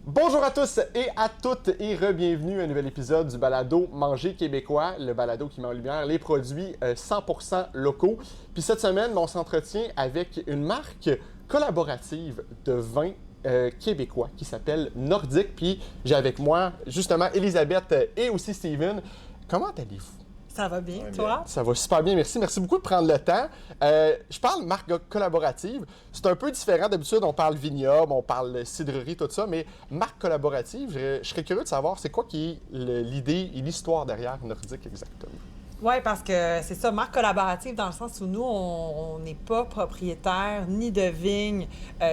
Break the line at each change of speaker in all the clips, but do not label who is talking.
Bonjour à tous et à toutes et re-bienvenue à un nouvel épisode du balado Manger québécois, le balado qui met en lumière les produits 100% locaux. Puis cette semaine, on s'entretient avec une marque collaborative de vin québécois qui s'appelle Nordic. Puis j'ai avec moi justement Elisabeth et aussi Steven. Comment allez-vous?
Ça va bien, toi?
Ça va super bien, merci. Merci beaucoup de prendre le temps. Je parle marque collaborative. C'est un peu différent. D'habitude, on parle vignoble, on parle cidrerie, tout ça, mais marque collaborative, je serais curieux de savoir c'est quoi qui est l'idée et l'histoire derrière Nordic exactement.
Oui, parce que c'est ça, marque collaborative dans le sens où nous, on n'est pas propriétaire ni de vigne,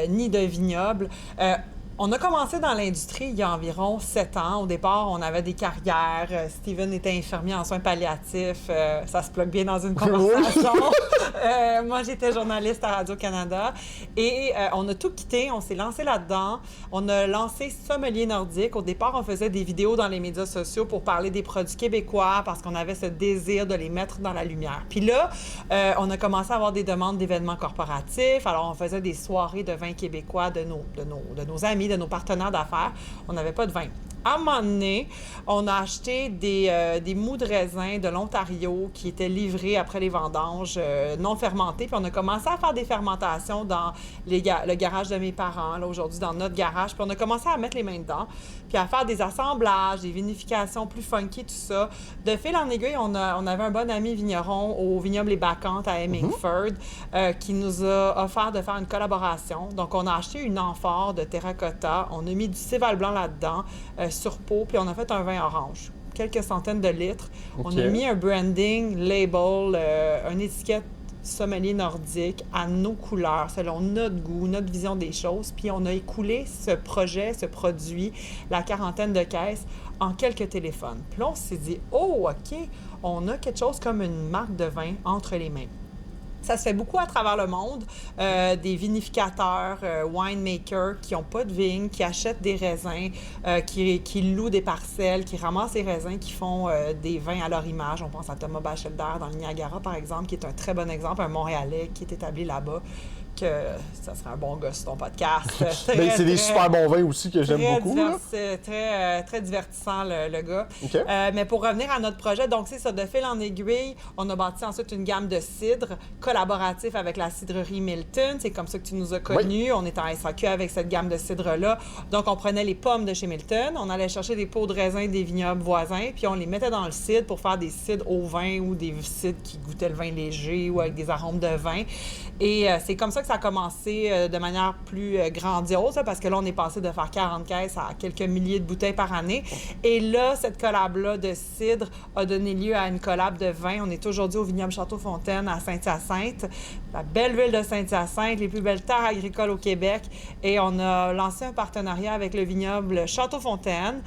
ni de vignoble. On a commencé dans l'industrie il y a environ 7 ans. Au départ, on avait des carrières. Steven était infirmier en soins palliatifs. Ça se plug bien dans une conversation. Moi, j'étais journaliste à Radio-Canada. Et on a tout quitté. On s'est lancé là-dedans. On a lancé Sommelier Nordique. Au départ, on faisait des vidéos dans les médias sociaux pour parler des produits québécois parce qu'on avait ce désir de les mettre dans la lumière. Puis là, on a commencé à avoir des demandes d'événements corporatifs. Alors, on faisait des soirées de vin québécois de nos amis, de nos partenaires d'affaires. On n'avait pas de vin. À un moment donné, on a acheté des mous de raisin de l'Ontario qui étaient livrés après les vendanges non fermentés. Puis on a commencé à faire des fermentations dans le garage de mes parents, là, aujourd'hui dans notre garage. Puis on a commencé à mettre les mains dedans, puis à faire des assemblages, des vinifications plus funky, tout ça. De fil en aiguille, on avait un bon ami vigneron au vignoble Les Bacantes à Hemingford qui nous a offert de faire une collaboration. Donc on a acheté une amphore de terracotta, on a mis du céval blanc là-dedans, sur peau, puis on a fait un vin orange. Quelques centaines de litres. Okay. On a mis un branding, label, une étiquette sommelier nordique à nos couleurs, selon notre goût, notre vision des choses. Puis on a écoulé ce projet, ce produit, la quarantaine de caisses, en quelques téléphones. Puis là, on s'est dit, oh, OK, on a quelque chose comme une marque de vin entre les mains. Ça se fait beaucoup à travers le monde, des vinificateurs, winemakers qui n'ont pas de vigne, qui achètent des raisins, qui louent des parcelles, qui ramassent des raisins, qui font des vins à leur image. On pense à Thomas Bachelder dans le Niagara, par exemple, qui est un très bon exemple, un Montréalais qui est établi là-bas. Que ça serait un bon gars sur ton podcast.
C'est des super bons vins aussi que j'aime beaucoup.
Très divertissant, le gars.
Okay.
Mais pour revenir à notre projet, donc c'est ça, de fil en aiguille, on a bâti ensuite une gamme de cidres collaboratifs avec la cidrerie Milton. C'est comme ça que tu nous as connus. Oui. On est en SAQ avec cette gamme de cidres-là. Donc, on prenait les pommes de chez Milton, on allait chercher des pots de raisin des vignobles voisins, puis on les mettait dans le cidre pour faire des cidres au vin ou des cidres qui goûtaient le vin léger ou avec des arômes de vin. Et c'est comme ça que ça a commencé de manière plus grandiose, parce que là, on est passé de faire 40 caisses à quelques milliers de bouteilles par année. Et là, cette collab-là de cidre a donné lieu à une collab de vin. On est aujourd'hui au vignoble Château-Fontaine à Saint-Hyacinthe, la belle ville de Saint-Hyacinthe, les plus belles terres agricoles au Québec. Et on a lancé un partenariat avec le vignoble Château-Fontaine,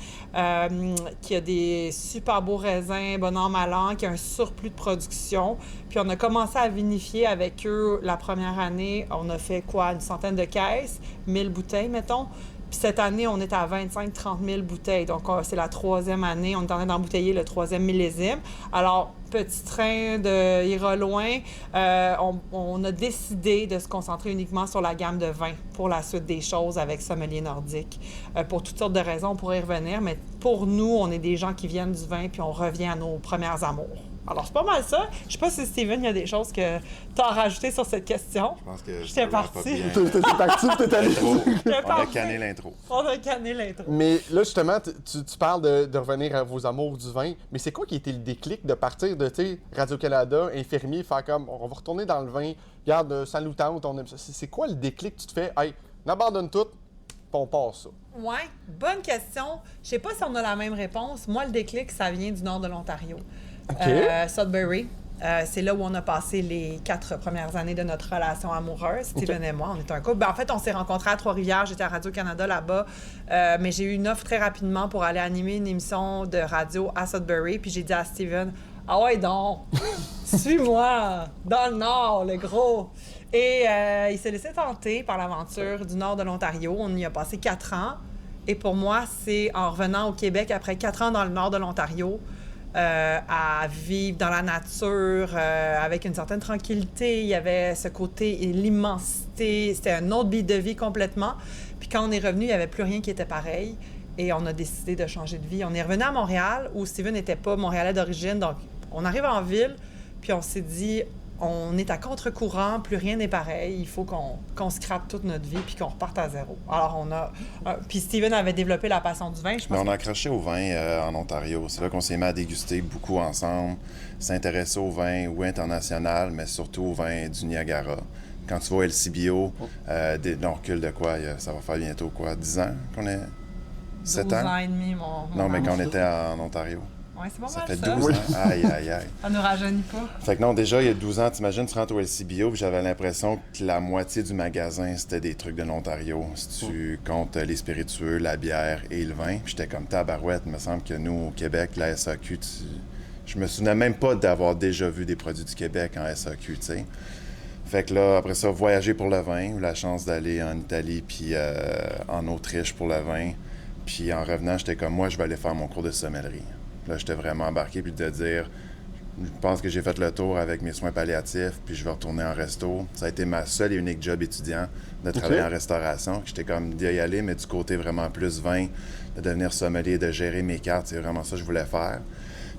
qui a des super beaux raisins, bon an, mal an, qui a un surplus de production. Puis on a commencé à vinifier avec eux la première année. On a fait une centaine de caisses, 1000 bouteilles, mettons. Puis cette année, on est à 25-30 000 bouteilles. Donc, c'est la 3e année. On est en train d'embouteiller le 3e millésime. Alors, petit train ira loin. On a décidé de se concentrer uniquement sur la gamme de vins pour la suite des choses avec Sommelier Nordique. Pour toutes sortes de raisons, on pourrait y revenir. Mais pour nous, on est des gens qui viennent du vin puis on revient à nos premières amours. Alors, c'est pas mal ça. Je sais pas si, Steven, il y a des choses que tu as rajouté sur cette question.
Je pense que
j'étais parti.
T'es parti, t'es allé.
On a canné l'intro.
On a canné l'intro.
Mais là, justement, tu parles de revenir à vos amours du vin. Mais c'est quoi qui a été le déclic de partir de Radio-Canada, infirmier, faire comme on va retourner dans le vin, regarde, sans l'outante, on aime ça. C'est quoi le déclic que tu te fais, hey, on abandonne tout, puis on passe ça?
Oui, bonne question. Je sais pas si on a la même réponse. Moi, le déclic, ça vient du nord de l'Ontario.
Okay.
Sudbury. C'est là où on a passé les 4 premières années de notre relation amoureuse, Steven et moi. On est un couple. En fait, on s'est rencontrés à Trois-Rivières. J'étais à Radio-Canada là-bas. Mais j'ai eu une offre très rapidement pour aller animer une émission de radio à Sudbury. Puis j'ai dit à Steven, « Ah ouais donc, suis-moi dans le nord, le gros. » Et il s'est laissé tenter par l'aventure du nord de l'Ontario. On y a passé 4 ans. Et pour moi, c'est en revenant au Québec après 4 ans dans le nord de l'Ontario, à vivre dans la nature avec une certaine tranquillité. Il y avait ce côté, l'immensité. C'était un autre beat de vie complètement. Puis quand on est revenu, il n'y avait plus rien qui était pareil. Et on a décidé de changer de vie. On est revenu à Montréal, où Steven n'était pas montréalais d'origine. Donc, on arrive en ville, puis on s'est dit, on est à contre-courant, plus rien n'est pareil. Il faut qu'on scrape toute notre vie, puis qu'on reparte à zéro. Alors, puis Steven avait développé la passion du vin, je pense.
Mais on a accroché au vin en Ontario. C'est là qu'on s'est mis à déguster beaucoup ensemble, s'intéresser au vin, oui, international, mais surtout au vin du Niagara. Quand tu vas au LCBO, on recule de quoi? Ça va faire bientôt, 10 ans qu'on est... 7
12
ans?
ans et demi, mon
Non, mais quand on
enfant.
était en Ontario.
Oui, c'est pas
Ça
mal,
fait
ça.
12 ans. Aïe, aïe, aïe.
Ça nous rajeunit pas.
Fait que non, déjà, il y a 12 ans, t'imagines, tu rentres au LCBO, puis j'avais l'impression que la moitié du magasin, c'était des trucs de l'Ontario. Si tu comptes les spiritueux, la bière et le vin. Puis j'étais comme tabarouette. Il me semble que nous, au Québec, la SAQ, je me souvenais même pas d'avoir déjà vu des produits du Québec en SAQ, tu sais. Fait que là, après ça, voyager pour le vin, eu la chance d'aller en Italie puis en Autriche pour le vin. Puis en revenant, j'étais comme, moi, je vais aller faire mon cours de sommellerie. Là, j'étais vraiment embarqué, puis de dire, je pense que j'ai fait le tour avec mes soins palliatifs, puis je vais retourner en resto. Ça a été ma seule et unique job étudiant de travailler en restauration. J'étais comme d'y aller, mais du côté vraiment plus vin, de devenir sommelier, de gérer mes cartes, c'est vraiment ça que je voulais faire.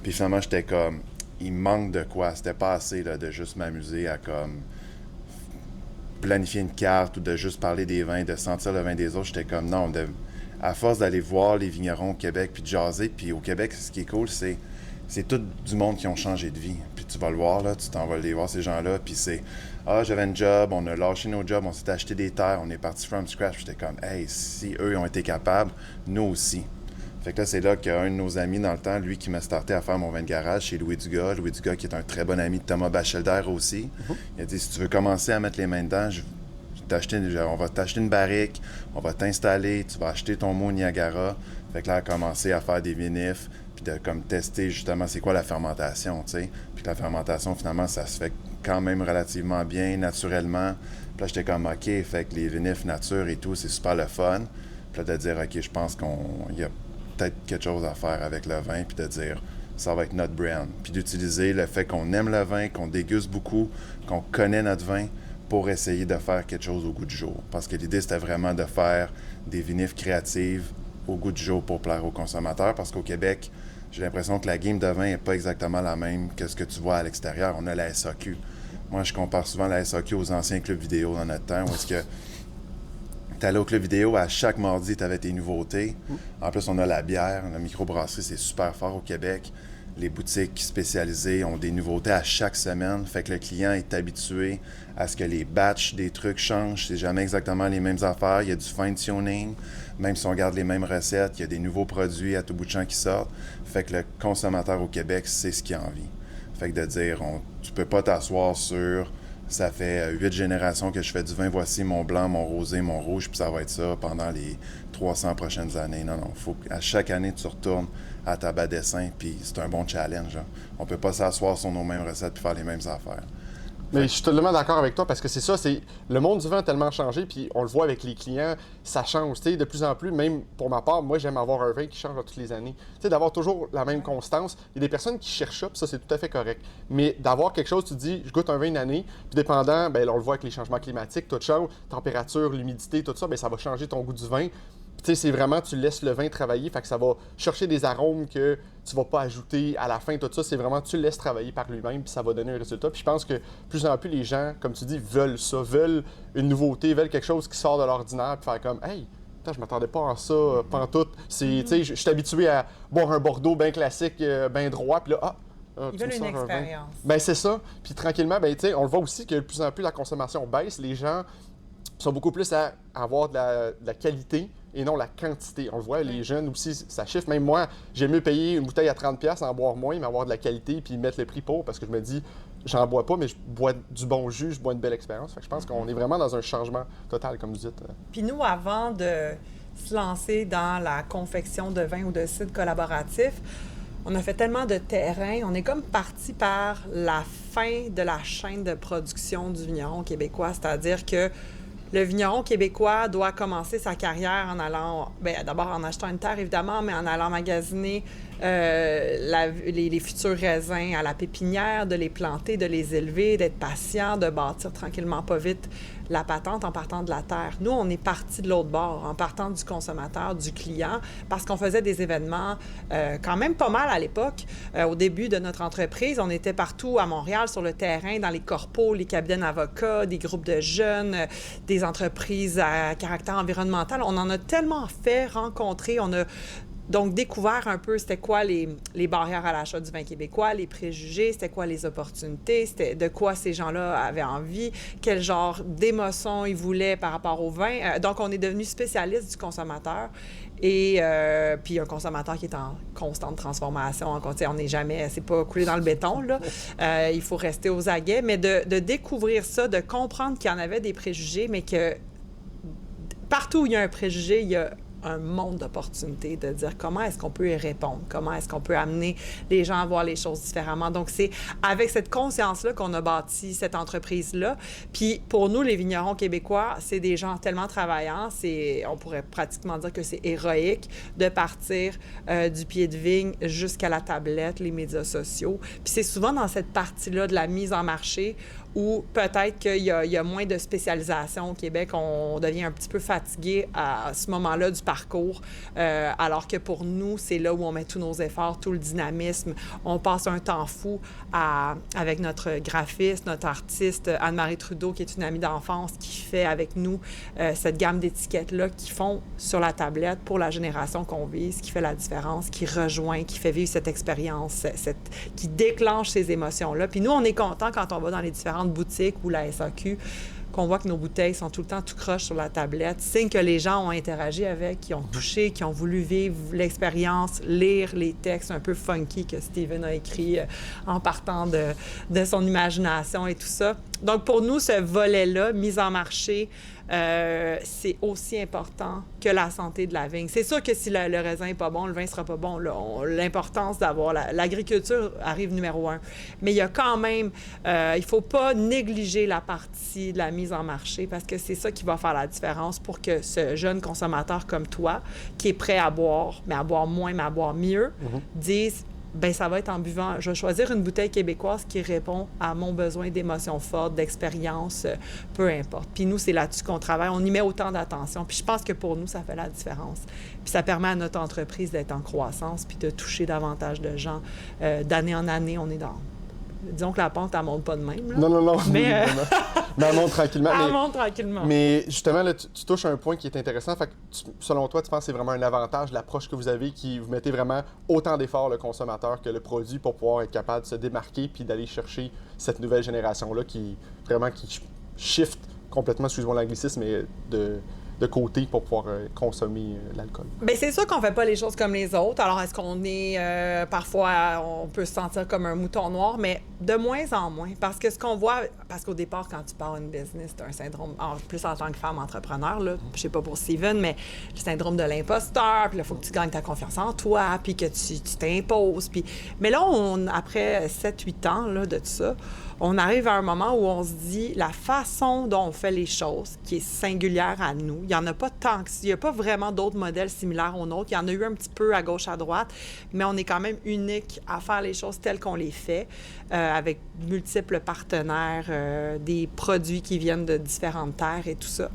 Puis finalement, j'étais comme, il manque de quoi. C'était pas assez là, de juste m'amuser à comme planifier une carte ou de juste parler des vins, de sentir le vin des autres. J'étais comme, non, à force d'aller voir les vignerons au Québec puis de jaser, puis au Québec, ce qui est cool, c'est tout du monde qui ont changé de vie. Puis tu vas le voir, là, tu t'en vas aller voir ces gens-là, puis c'est « Ah, j'avais un job, on a lâché nos jobs, on s'est acheté des terres, on est parti from scratch. » J'étais comme « Hey, si eux ont été capables, nous aussi. » Fait que là, c'est là qu'un de nos amis dans le temps, lui qui m'a starté à faire mon vin de garage, c'est Louis Dugas. Louis Dugas qui est un très bon ami de Thomas Bachelder aussi. Il a dit « Si tu veux commencer à mettre les mains dedans, on va t'acheter une barrique, on va t'installer, tu vas acheter ton mot Niagara. » Fait que là, elle a commencé à faire des vinifs, puis de comme tester justement c'est quoi la fermentation, tu sais. Puis la fermentation, finalement, ça se fait quand même relativement bien, naturellement. Puis là, j'étais comme, OK, fait que les vinifs nature et tout, c'est super le fun. Puis là, de dire, OK, je pense qu'il y a peut-être quelque chose à faire avec le vin, puis de dire, ça va être notre brand. Puis d'utiliser le fait qu'on aime le vin, qu'on déguste beaucoup, qu'on connaît notre vin, pour essayer de faire quelque chose au goût du jour. Parce que l'idée, c'était vraiment de faire des vinifs créatives au goût du jour pour plaire aux consommateurs. Parce qu'au Québec, j'ai l'impression que la game de vin n'est pas exactement la même que ce que tu vois à l'extérieur. On a la SAQ. Moi, je compare souvent la SAQ aux anciens clubs vidéo dans notre temps, où est-ce que tu allais au club vidéo, à chaque mardi, tu avais tes nouveautés. En plus, on a la bière. La microbrasserie, c'est super fort au Québec. Les boutiques spécialisées ont des nouveautés à chaque semaine. Fait que le client est habitué à ce que les batchs des trucs changent. C'est jamais exactement les mêmes affaires. Il y a du fine-tuning. Même si on garde les mêmes recettes, il y a des nouveaux produits à tout bout de champ qui sortent. Fait que le consommateur au Québec sait ce qu'il a envie. Fait que de dire, tu peux pas t'asseoir sur... Ça fait 8 générations que je fais du vin. Voici mon blanc, mon rosé, mon rouge, puis ça va être ça pendant les 300 prochaines années. Non, faut qu'à chaque année, tu retournes à ta bas dessin, puis c'est un bon challenge. Hein. On peut pas s'asseoir sur nos mêmes recettes puis faire les mêmes affaires.
Mais je suis totalement d'accord avec toi parce que c'est ça, c'est le monde du vin a tellement changé, puis on le voit avec les clients, ça change, tu sais, de plus en plus. Même pour ma part, moi j'aime avoir un vin qui change à toutes les années. Tu sais, d'avoir toujours la même constance. Il y a des personnes qui cherchent ça, puis ça c'est tout à fait correct. Mais d'avoir quelque chose, tu te dis, je goûte un vin une année, puis dépendant, ben on le voit avec les changements climatiques, tout change, température, l'humidité, tout ça, ben ça va changer ton goût du vin. Tu sais, c'est vraiment, tu laisses le vin travailler, fait que ça va chercher des arômes que tu vas pas ajouter à la fin, tout ça. C'est vraiment, tu le laisses travailler par lui-même, puis ça va donner un résultat. Puis je pense que plus en plus, les gens, comme tu dis, veulent ça, veulent une nouveauté, veulent quelque chose qui sort de l'ordinaire, puis faire comme, hey, putain, je m'attendais pas à ça, pantoute. C'est, tu sais, je suis habitué à boire un Bordeaux bien classique, bien droit, puis là,
ils veulent une expérience.
Ben c'est ça. Puis tranquillement, ben tu sais, on le voit aussi que de plus en plus la consommation baisse. Les gens sont beaucoup plus à avoir de la qualité et non la quantité. On le voit, les jeunes aussi, ça chiffre. Même moi, j'aime mieux payer une bouteille à 30$, en boire moins, mais avoir de la qualité puis mettre le prix pour, parce que je me dis, j'en bois pas, mais je bois du bon jus, je bois une belle expérience. Fait que je pense qu'on est vraiment dans un changement total, comme vous dites.
Puis nous, avant de se lancer dans la confection de vin ou de cidre collaboratif, on a fait tellement de terrain, on est comme parti par la fin de la chaîne de production du vigneron québécois, c'est-à-dire que Le vigneron québécois doit commencer sa carrière en allant, d'abord en achetant une terre, évidemment, mais en allant magasiner les futurs raisins à la pépinière, de les planter, de les élever, d'être patient, de bâtir tranquillement, pas vite, la patente en partant de la terre. Nous, on est parti de l'autre bord, en partant du consommateur, du client, parce qu'on faisait des événements quand même pas mal à l'époque. Au début de notre entreprise, on était partout à Montréal, sur le terrain, dans les corpos, les cabinets d'avocats, des groupes de jeunes, des entreprises à caractère environnemental. On en a tellement fait rencontrer, on a donc découvert un peu c'était quoi les barrières à l'achat du vin québécois, les préjugés, c'était quoi les opportunités, c'était de quoi ces gens-là avaient envie, quel genre d'émotion ils voulaient par rapport au vin. Donc, on est devenu spécialiste du consommateur et puis un consommateur qui est en constante transformation. On n'est jamais, c'est pas coulé dans le béton, là. Il faut rester aux aguets, mais de découvrir ça, de comprendre qu'il y en avait des préjugés, mais que partout où il y a un préjugé, il y a un monde d'opportunités, de dire comment est-ce qu'on peut y répondre, comment est-ce qu'on peut amener les gens à voir les choses différemment. Donc, c'est avec cette conscience-là qu'on a bâti cette entreprise-là. Puis, pour nous, les vignerons québécois, c'est des gens tellement travaillants, on pourrait pratiquement dire que c'est héroïque de partir du pied de vigne jusqu'à la tablette, les médias sociaux. Puis, c'est souvent dans cette partie-là de la mise en marché où peut-être qu'il y a moins de spécialisation au Québec. On devient un petit peu fatigué à ce moment-là du parcours, alors que pour nous, c'est là où on met tous nos efforts, tout le dynamisme. On passe un temps fou avec notre graphiste, notre artiste, Anne-Marie Trudeau, qui est une amie d'enfance, qui fait avec nous cette gamme d'étiquettes-là qui font sur la tablette pour la génération qu'on vise, qui fait la différence, qui rejoint, qui fait vivre cette expérience, qui déclenche ces émotions-là. Puis nous, on est contents quand on va dans les différentes boutiques ou la SAQ, qu'on voit que nos bouteilles sont tout le temps tout croche sur la tablette, signe que les gens ont interagi avec, qui ont touché, qui ont voulu vivre l'expérience, lire les textes un peu funky que Steven a écrits en partant de son imagination et tout ça. Donc, pour nous, ce volet-là, mise en marché, c'est aussi important que la santé de la vigne. C'est sûr que si le raisin n'est pas bon, le vin ne sera pas bon. L'importance d'avoir l'agriculture arrive numéro 1. Mais il y a quand même, il ne faut pas négliger la partie de la mise en marché parce que c'est ça qui va faire la différence pour que ce jeune consommateur comme toi, qui est prêt à boire, mais à boire moins, mais à boire mieux, dise... Bien, ça va être en buvant. Je vais choisir une bouteille québécoise qui répond à mon besoin d'émotions fortes, d'expérience, peu importe. Puis nous, c'est là-dessus qu'on travaille. On y met autant d'attention. Puis je pense que pour nous, ça fait la différence. Puis ça permet à notre entreprise d'être en croissance puis de toucher davantage de gens. D'année en année, on est dans... Disons que la pente, elle ne monte pas de même. Là.
Non.
Mais,
mais elle monte tranquillement.
Elle monte tranquillement.
Mais justement, là, tu touches à un point qui est intéressant. Fait que selon toi, tu penses que c'est vraiment un avantage, l'approche que vous avez, qui vous mettez vraiment autant d'efforts, le consommateur, que le produit, pour pouvoir être capable de se démarquer puis d'aller chercher cette nouvelle génération-là qui shift complètement, excuse-moi l'anglicisme, mais de côté pour pouvoir consommer l'alcool.
Bien, c'est sûr qu'on ne fait pas les choses comme les autres. Alors, est-ce qu'on est... parfois, on peut se sentir comme un mouton noir, mais de moins en moins. Parce que ce qu'on voit... Parce qu'au départ, quand tu pars une business, tu as un syndrome... plus en tant que femme entrepreneur, là, je sais pas pour Steven, mais le syndrome de l'imposteur, puis là, il faut que tu gagnes ta confiance en toi, puis que tu t'imposes. Puis... Mais là, après 7-8 ans là, de tout ça, on arrive à un moment où on se dit la façon dont on fait les choses, qui est singulière à nous, il n'y en a pas tant que ça. Il n'y a pas vraiment d'autres modèles similaires aux nôtres. Il y en a eu un petit peu à gauche, à droite, mais on est quand même unique à faire les choses telles qu'on les fait, avec multiples partenaires, des produits qui viennent de différentes terres et tout ça.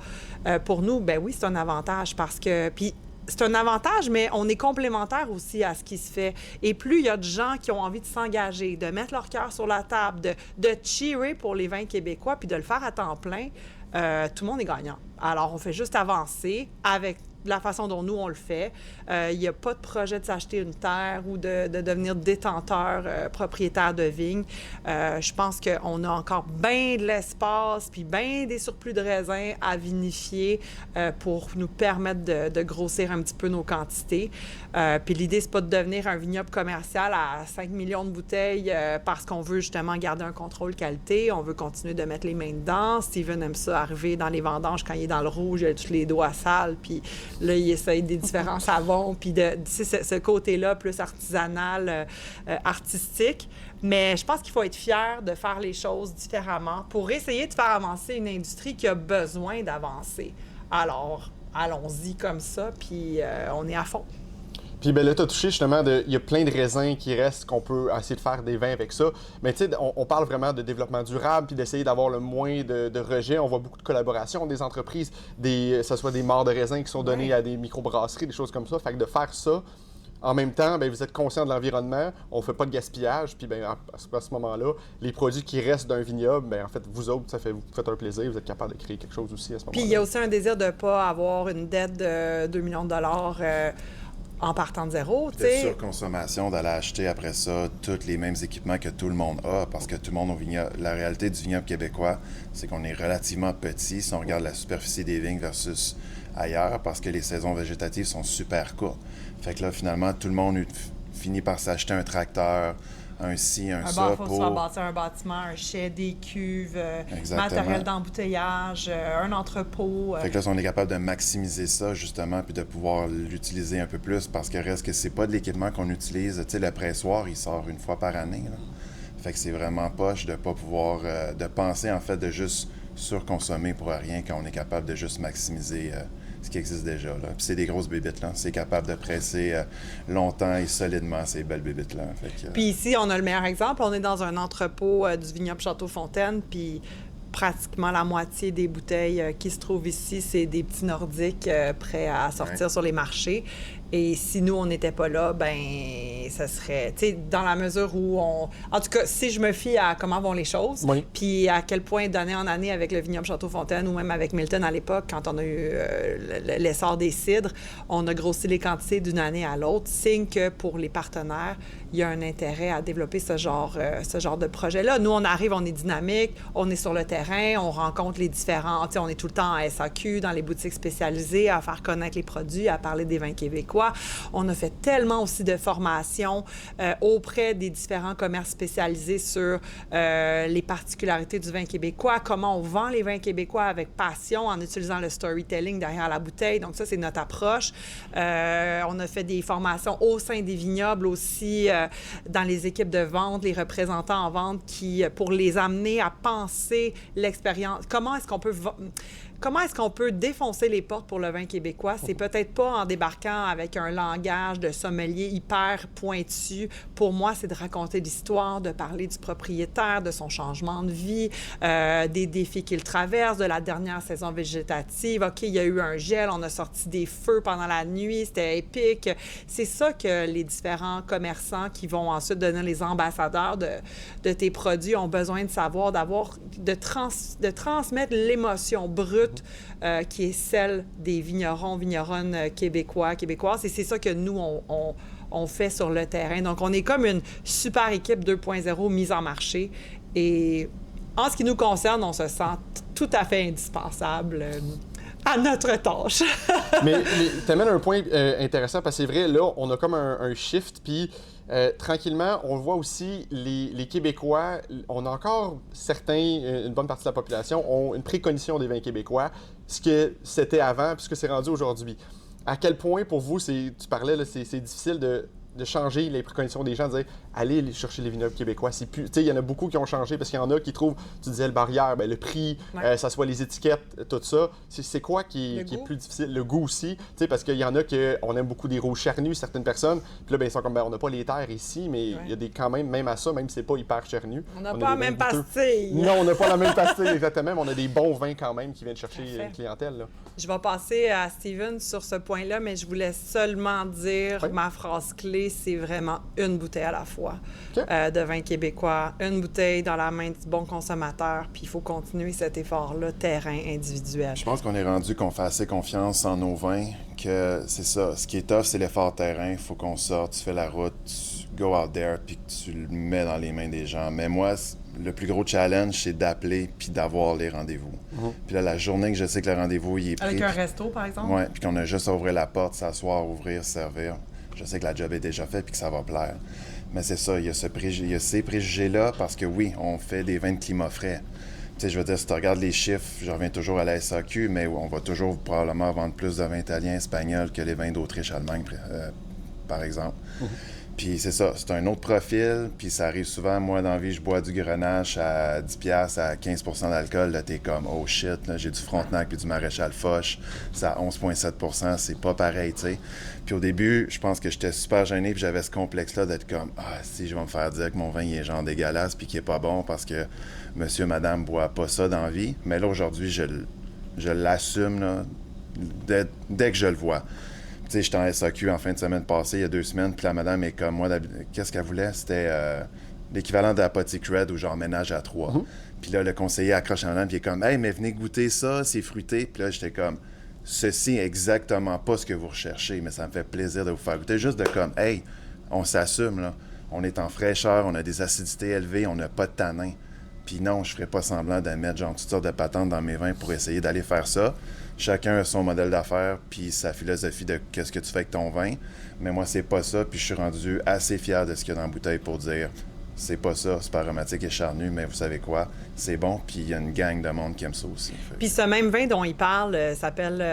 Pour nous, ben oui, c'est un avantage parce que... Puis, c'est un avantage, mais on est complémentaire aussi à ce qui se fait. Et plus il y a de gens qui ont envie de s'engager, de mettre leur cœur sur la table, de cheerer pour les vins québécois, puis de le faire à temps plein, tout le monde est gagnant. Alors, on fait juste avancer avec la façon dont nous, on le fait. Il n'y a pas de projet de s'acheter une terre ou de devenir détenteur, propriétaire de vigne. Je pense qu'on a encore bien de l'espace puis bien des surplus de raisins à vinifier pour nous permettre de grossir un petit peu nos quantités. Puis l'idée, c'est pas de devenir un vignoble commercial à 5 millions de bouteilles parce qu'on veut justement garder un contrôle qualité. On veut continuer de mettre les mains dedans. Steven aime ça, arriver dans les vendanges quand il est dans le rouge, il a tous les doigts sales, puis Là, ils essayent des différents savons, puis ce côté-là plus artisanal, artistique. Mais je pense qu'il faut être fier de faire les choses différemment pour essayer de faire avancer une industrie qui a besoin d'avancer. Alors, allons-y comme ça, puis on est à fond.
Puis ben là, tu as touché justement, il y a plein de raisins qui restent qu'on peut essayer de faire des vins avec ça. Mais tu sais, on parle vraiment de développement durable, puis d'essayer d'avoir le moins de rejets. On voit beaucoup de collaborations des entreprises, que ce soit des morts de raisins qui sont donnés à des microbrasseries, des choses comme ça. Fait que de faire ça, en même temps, bien, vous êtes conscient de l'environnement, on ne fait pas de gaspillage, puis bien, à ce moment-là, les produits qui restent d'un vignoble, bien, en fait, vous autres, vous faites un plaisir, vous êtes capable de créer quelque chose aussi à ce moment-là.
Puis il y a aussi un désir de ne pas avoir une dette de 2 millions de dollars en partant de zéro.
De surconsommation, d'aller acheter après ça tous les mêmes équipements que tout le monde a, parce que tout le monde au vignoble, la réalité du vignoble québécois, c'est qu'on est relativement petit si on regarde la superficie des vignes versus ailleurs, parce que les saisons végétatives sont super courtes. Fait que là, finalement, tout le monde finit par s'acheter un tracteur, un ci, un ça.
Il faut bâtir un bâtiment, un chai, des cuves, matériel d'embouteillage, un entrepôt.
Fait que là, on est capable de maximiser ça, justement, puis de pouvoir l'utiliser un peu plus, parce que reste que c'est pas de l'équipement qu'on utilise. Tu sais, le pressoir, il sort une fois par année, là. Fait que c'est vraiment poche de pas pouvoir, de penser, en fait, de juste surconsommer pour rien, quand on est capable de juste maximiser ce qui existe déjà, là. Puis c'est des grosses bébites, là. C'est capable de presser longtemps et solidement ces belles bébites-là.
Puis ici, on a le meilleur exemple. On est dans un entrepôt du vignoble Château-Fontaine, puis pratiquement la moitié des bouteilles qui se trouvent ici, c'est des petits Nordiques prêts à sortir sur les marchés. Et si nous, on n'était pas là, ben ça serait, tu sais, dans la mesure où on... En tout cas, si je me fie à comment vont les choses, puis à quel point d'année en année avec le vignoble Château-Fontaine ou même avec Milton à l'époque, quand on a eu l'essor des cidres, on a grossi les quantités d'une année à l'autre, signe que pour les partenaires, il y a un intérêt à développer ce genre de projet-là. Nous, on arrive, on est dynamique, on est sur le terrain, on rencontre les différents... Tu sais, on est tout le temps en SAQ, dans les boutiques spécialisées, à faire connaître les produits, à parler des vins québécois. On a fait tellement aussi de formations auprès des différents commerces spécialisés sur les particularités du vin québécois, comment on vend les vins québécois avec passion en utilisant le storytelling derrière la bouteille. Donc ça, c'est notre approche. On a fait des formations au sein des vignobles aussi, dans les équipes de vente, les représentants en vente pour les amener à penser l'expérience. Comment est-ce qu'on peut défoncer les portes pour le vin québécois? C'est peut-être pas en débarquant avec un langage de sommelier hyper pointu. Pour moi, c'est de raconter l'histoire, de parler du propriétaire, de son changement de vie, des défis qu'il traverse, de la dernière saison végétative. OK, il y a eu un gel, on a sorti des feux pendant la nuit, c'était épique. C'est ça que les différents commerçants qui vont ensuite devenir les ambassadeurs de tes produits ont besoin de savoir, de transmettre l'émotion brute qui est celle des vigneronnes québécoises. Et c'est ça que nous, on fait sur le terrain. Donc, on est comme une super équipe 2.0 mise en marché. Et en ce qui nous concerne, on se sent tout à fait indispensable à notre tâche.
mais tu amènes un point intéressant, parce que c'est vrai, là, on a comme un shift, puis tranquillement, on voit aussi, les Québécois, on a encore une bonne partie de la population, ont une précognition des vins québécois, ce que c'était avant, puis ce que c'est rendu aujourd'hui. À quel point, pour vous, tu parlais, là, c'est difficile de changer les préconitions des gens, de dire allez chercher les vignobles québécois. C'est plus, tu sais, il y en a beaucoup qui ont changé parce qu'il y en a qui trouvent, tu disais le barrière, bien, le prix, ça soit les étiquettes, tout ça. C'est quoi qui est plus difficile? Le goût aussi, tu sais, parce qu'il y en a on aime beaucoup des rouges chernus, certaines personnes. Puis là, ben, ils sont comme, ben, on n'a pas les terres ici, mais il y a quand même à ça, même si c'est pas hyper chernu.
On n'a pas la même pastille.
Non, on n'a pas la même pastille, exactement, mais on a des bons vins quand même qui viennent chercher une clientèle, là.
Je vais passer à Steven sur ce point-là, mais je voulais seulement dire ma phrase clé, c'est vraiment une bouteille à la fois de vin québécois, une bouteille dans la main du bon consommateur, puis il faut continuer cet effort-là, terrain individuel.
Je pense qu'on est rendu qu'on fait assez confiance en nos vins, que c'est ça. Ce qui est tough, c'est l'effort terrain. Il faut qu'on sorte, tu fais la route, tu go out there, puis que tu le mets dans les mains des gens. Mais moi, le plus gros challenge, c'est d'appeler puis d'avoir les rendez-vous. Puis là, la journée que je sais que le rendez-vous, il est pris...
Avec un resto, par exemple?
Oui, puis qu'on a juste à ouvrir la porte, s'asseoir, ouvrir, servir. Je sais que la job est déjà faite puis que ça va plaire. Mais c'est ça, il y a ces préjugés-là parce que oui, on fait des vins de climat frais. je veux dire, si tu regardes les chiffres, je reviens toujours à la SAQ, mais on va toujours probablement vendre plus de vins italiens, espagnols que les vins d'Autriche, Allemagne, par exemple. Puis c'est ça, c'est un autre profil, puis ça arrive souvent, moi, dans la vie, je bois du Grenache à 10$ à 15% d'alcool, là, t'es comme, oh shit, là, j'ai du Frontenac puis du Maréchal Foch, c'est à 11,7%, c'est pas pareil, tu sais. Puis au début, je pense que j'étais super gêné, puis j'avais ce complexe-là d'être comme, ah, si, je vais me faire dire que mon vin, il est genre dégueulasse, puis qu'il est pas bon, parce que monsieur, madame boit pas ça dans la vie. Mais là, aujourd'hui, je l'assume, là, dès que je le vois. Tu sais, j'étais en SAQ en fin de semaine passée, il y a 2 semaines, puis la madame est comme moi, qu'est-ce qu'elle voulait? C'était l'équivalent de la Potty Cred où genre ménage à 3. Puis là, le conseiller accroche la madame, puis il est comme, hey, mais venez goûter ça, c'est fruité. Puis là, j'étais comme, ceci est exactement pas ce que vous recherchez, mais ça me fait plaisir de vous faire goûter. Juste de comme, hey, on s'assume, là. On est en fraîcheur, on a des acidités élevées, on n'a pas de tanin. Puis non, je ferais pas semblant de mettre genre toutes sortes de patentes dans mes vins pour essayer d'aller faire ça. Chacun a son modèle d'affaires puis sa philosophie de qu'est-ce que tu fais avec ton vin. Mais moi, c'est pas ça. Puis je suis rendu assez fier de ce qu'il y a dans la bouteille pour dire c'est pas ça, c'est pas aromatique et charnu, mais vous savez quoi, c'est bon. Puis il y a une gang de monde qui aime ça aussi.
Puis ce même vin dont il parle s'appelle,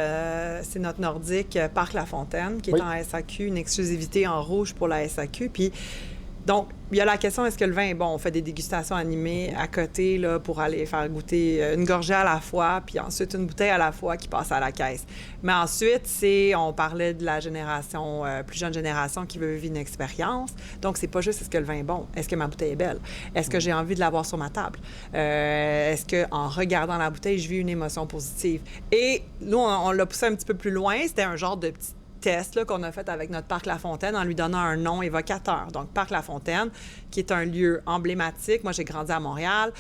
c'est notre nordique Parc La Fontaine, qui est en SAQ, une exclusivité en rouge pour la SAQ. Puis donc, il y a la question, est-ce que le vin est bon? On fait des dégustations animées à côté là, pour aller faire goûter une gorgée à la fois, puis ensuite une bouteille à la fois qui passe à la caisse. Mais ensuite, on parlait de la génération, plus jeune génération qui veut vivre une expérience. Donc, c'est pas juste est-ce que le vin est bon, est-ce que ma bouteille est belle? Est-ce que j'ai envie de l'avoir sur ma table? Est-ce qu'en regardant la bouteille, je vis une émotion positive? Et nous, on l'a poussé un petit peu plus loin. C'était un genre de petit test là, qu'on a fait avec notre Parc La Fontaine en lui donnant un nom évocateur. Donc, Parc La Fontaine, qui est un lieu emblématique. Moi, j'ai grandi à Montréal,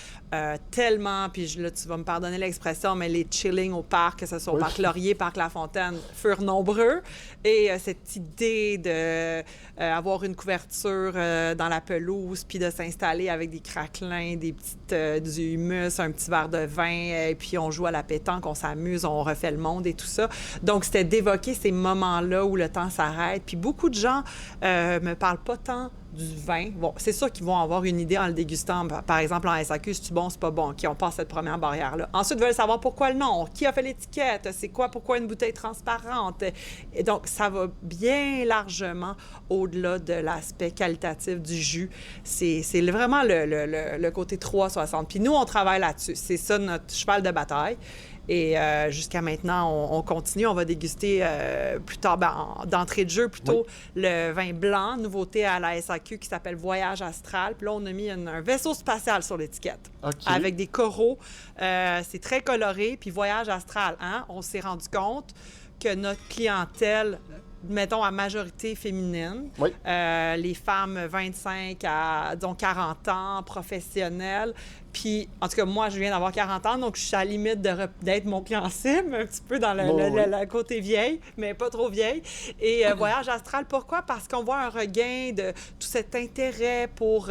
tellement, puis là, tu vas me pardonner l'expression, mais les chillings au parc, que ce soit au Parc Laurier, Parc La Fontaine, furent nombreux. Et cette idée d'avoir une couverture dans la pelouse, puis de s'installer avec des craquelins, des petites, du humus, un petit verre de vin, et puis on joue à la pétanque, on s'amuse, on refait le monde et tout ça. Donc, c'était d'évoquer ces moments-là où le temps s'arrête. Puis beaucoup de gens me parlent pas tant du vin. Bon, c'est sûr qu'ils vont avoir une idée en le dégustant. Par exemple, en SAQ, c'est-tu bon, c'est pas bon? OK, on passe cette première barrière-là. Ensuite, ils veulent savoir pourquoi le nom, qui a fait l'étiquette, c'est quoi, pourquoi une bouteille transparente. Et donc, ça va bien largement au-delà de l'aspect qualitatif du jus. C'est vraiment le côté 360. Puis nous, on travaille là-dessus. C'est ça notre cheval de bataille. Et jusqu'à maintenant, on continue. On va déguster plus tard, d'entrée de jeu, plutôt le vin blanc, nouveauté à la SAQ qui s'appelle Voyage Astral. Puis là, on a mis un vaisseau spatial sur l'étiquette avec des coraux. C'est très coloré. Puis Voyage Astral, hein? On s'est rendu compte que notre clientèle, mettons, à majorité féminine, les femmes 25 à, disons, 40 ans, professionnelles. Puis, en tout cas, moi, je viens d'avoir 40 ans, donc je suis à la limite d'être mon client cible, un petit peu dans le côté vieille, mais pas trop vieille. Et Voyage Astral, pourquoi? Parce qu'on voit un regain de tout cet intérêt pour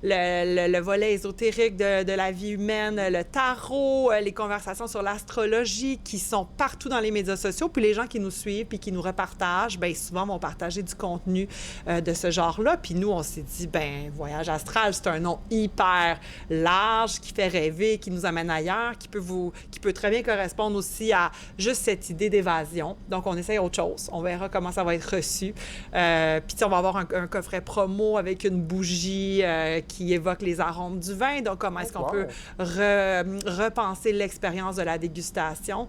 le volet ésotérique de la vie humaine, le tarot, les conversations sur l'astrologie qui sont partout dans les médias sociaux. Puis les gens qui nous suivent puis qui nous repartagent, bien souvent vont partager du contenu de ce genre-là. Puis nous, on s'est dit, bien, Voyage Astral, c'est un nom hyper large, qui fait rêver, qui nous amène ailleurs, qui peut très bien correspondre aussi à juste cette idée d'évasion. Donc, on essaye autre chose. On verra comment ça va être reçu. Puis, on va avoir un coffret promo avec une bougie qui évoque les arômes du vin. Donc, comment est-ce qu'on peut repenser l'expérience de la dégustation?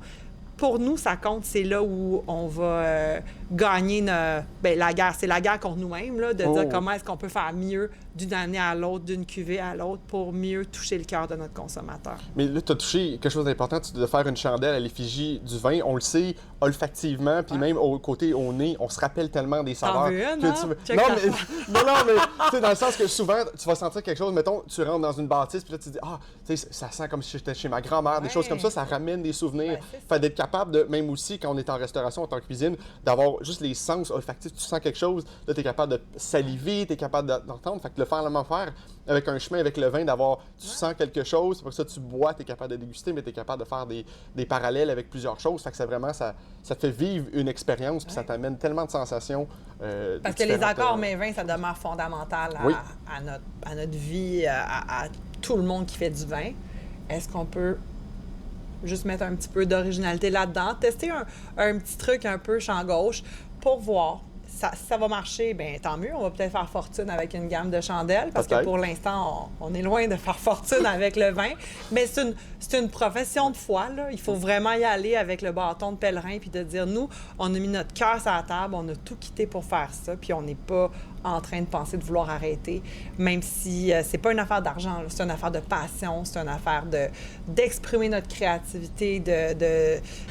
Pour nous, ça compte, c'est là où on va gagner la guerre. C'est la guerre contre nous-mêmes, là, de dire comment est-ce qu'on peut faire mieux d'une année à l'autre, d'une cuvée à l'autre, pour mieux toucher le cœur de notre consommateur. Mais
là, tu as touché quelque chose d'important, de faire une chandelle à l'effigie du vin. On le sait olfactivement, puis même au côté au nez, on se rappelle tellement des saveurs.
T'en veux une, hein?
Non, mais tu sais, dans le sens que souvent, tu vas sentir quelque chose, mettons, tu rentres dans une bâtisse, puis là, tu te dis, tu sais, ça sent comme si j'étais chez ma grand-mère, des choses comme ça ramène des souvenirs. Fait d'être capable de, même aussi, quand on est en restauration, en cuisine, d'avoir juste les sens olfactifs. Tu sens quelque chose, là, tu es capable de saliver, tu es capable d'entendre. Fait que le faire avec un chemin, avec le vin, tu sens quelque chose, c'est pour ça que tu bois, tu es capable de déguster, mais tu es capable de faire des parallèles avec plusieurs choses. Fait que c'est vraiment, ça te fait vivre une expérience, puis ça t'amène tellement de sensations.
Parce que les accords mets vins, ça demeure fondamental à notre vie, à tout le monde qui fait du vin. est-ce qu'on peut juste mettre un petit peu d'originalité là-dedans, tester un petit truc un peu champ gauche pour voir. Si ça va marcher, bien tant mieux. On va peut-être faire fortune avec une gamme de chandelles parce que pour l'instant, on est loin de faire fortune avec le vin. Mais c'est une profession de foi, là. Il faut vraiment y aller avec le bâton de pèlerin puis de dire, nous, on a mis notre cœur sur la table, on a tout quitté pour faire ça, puis on n'est pas en train de penser de vouloir arrêter, même si c'est pas une affaire d'argent, là. C'est une affaire de passion, c'est une affaire d'exprimer notre créativité,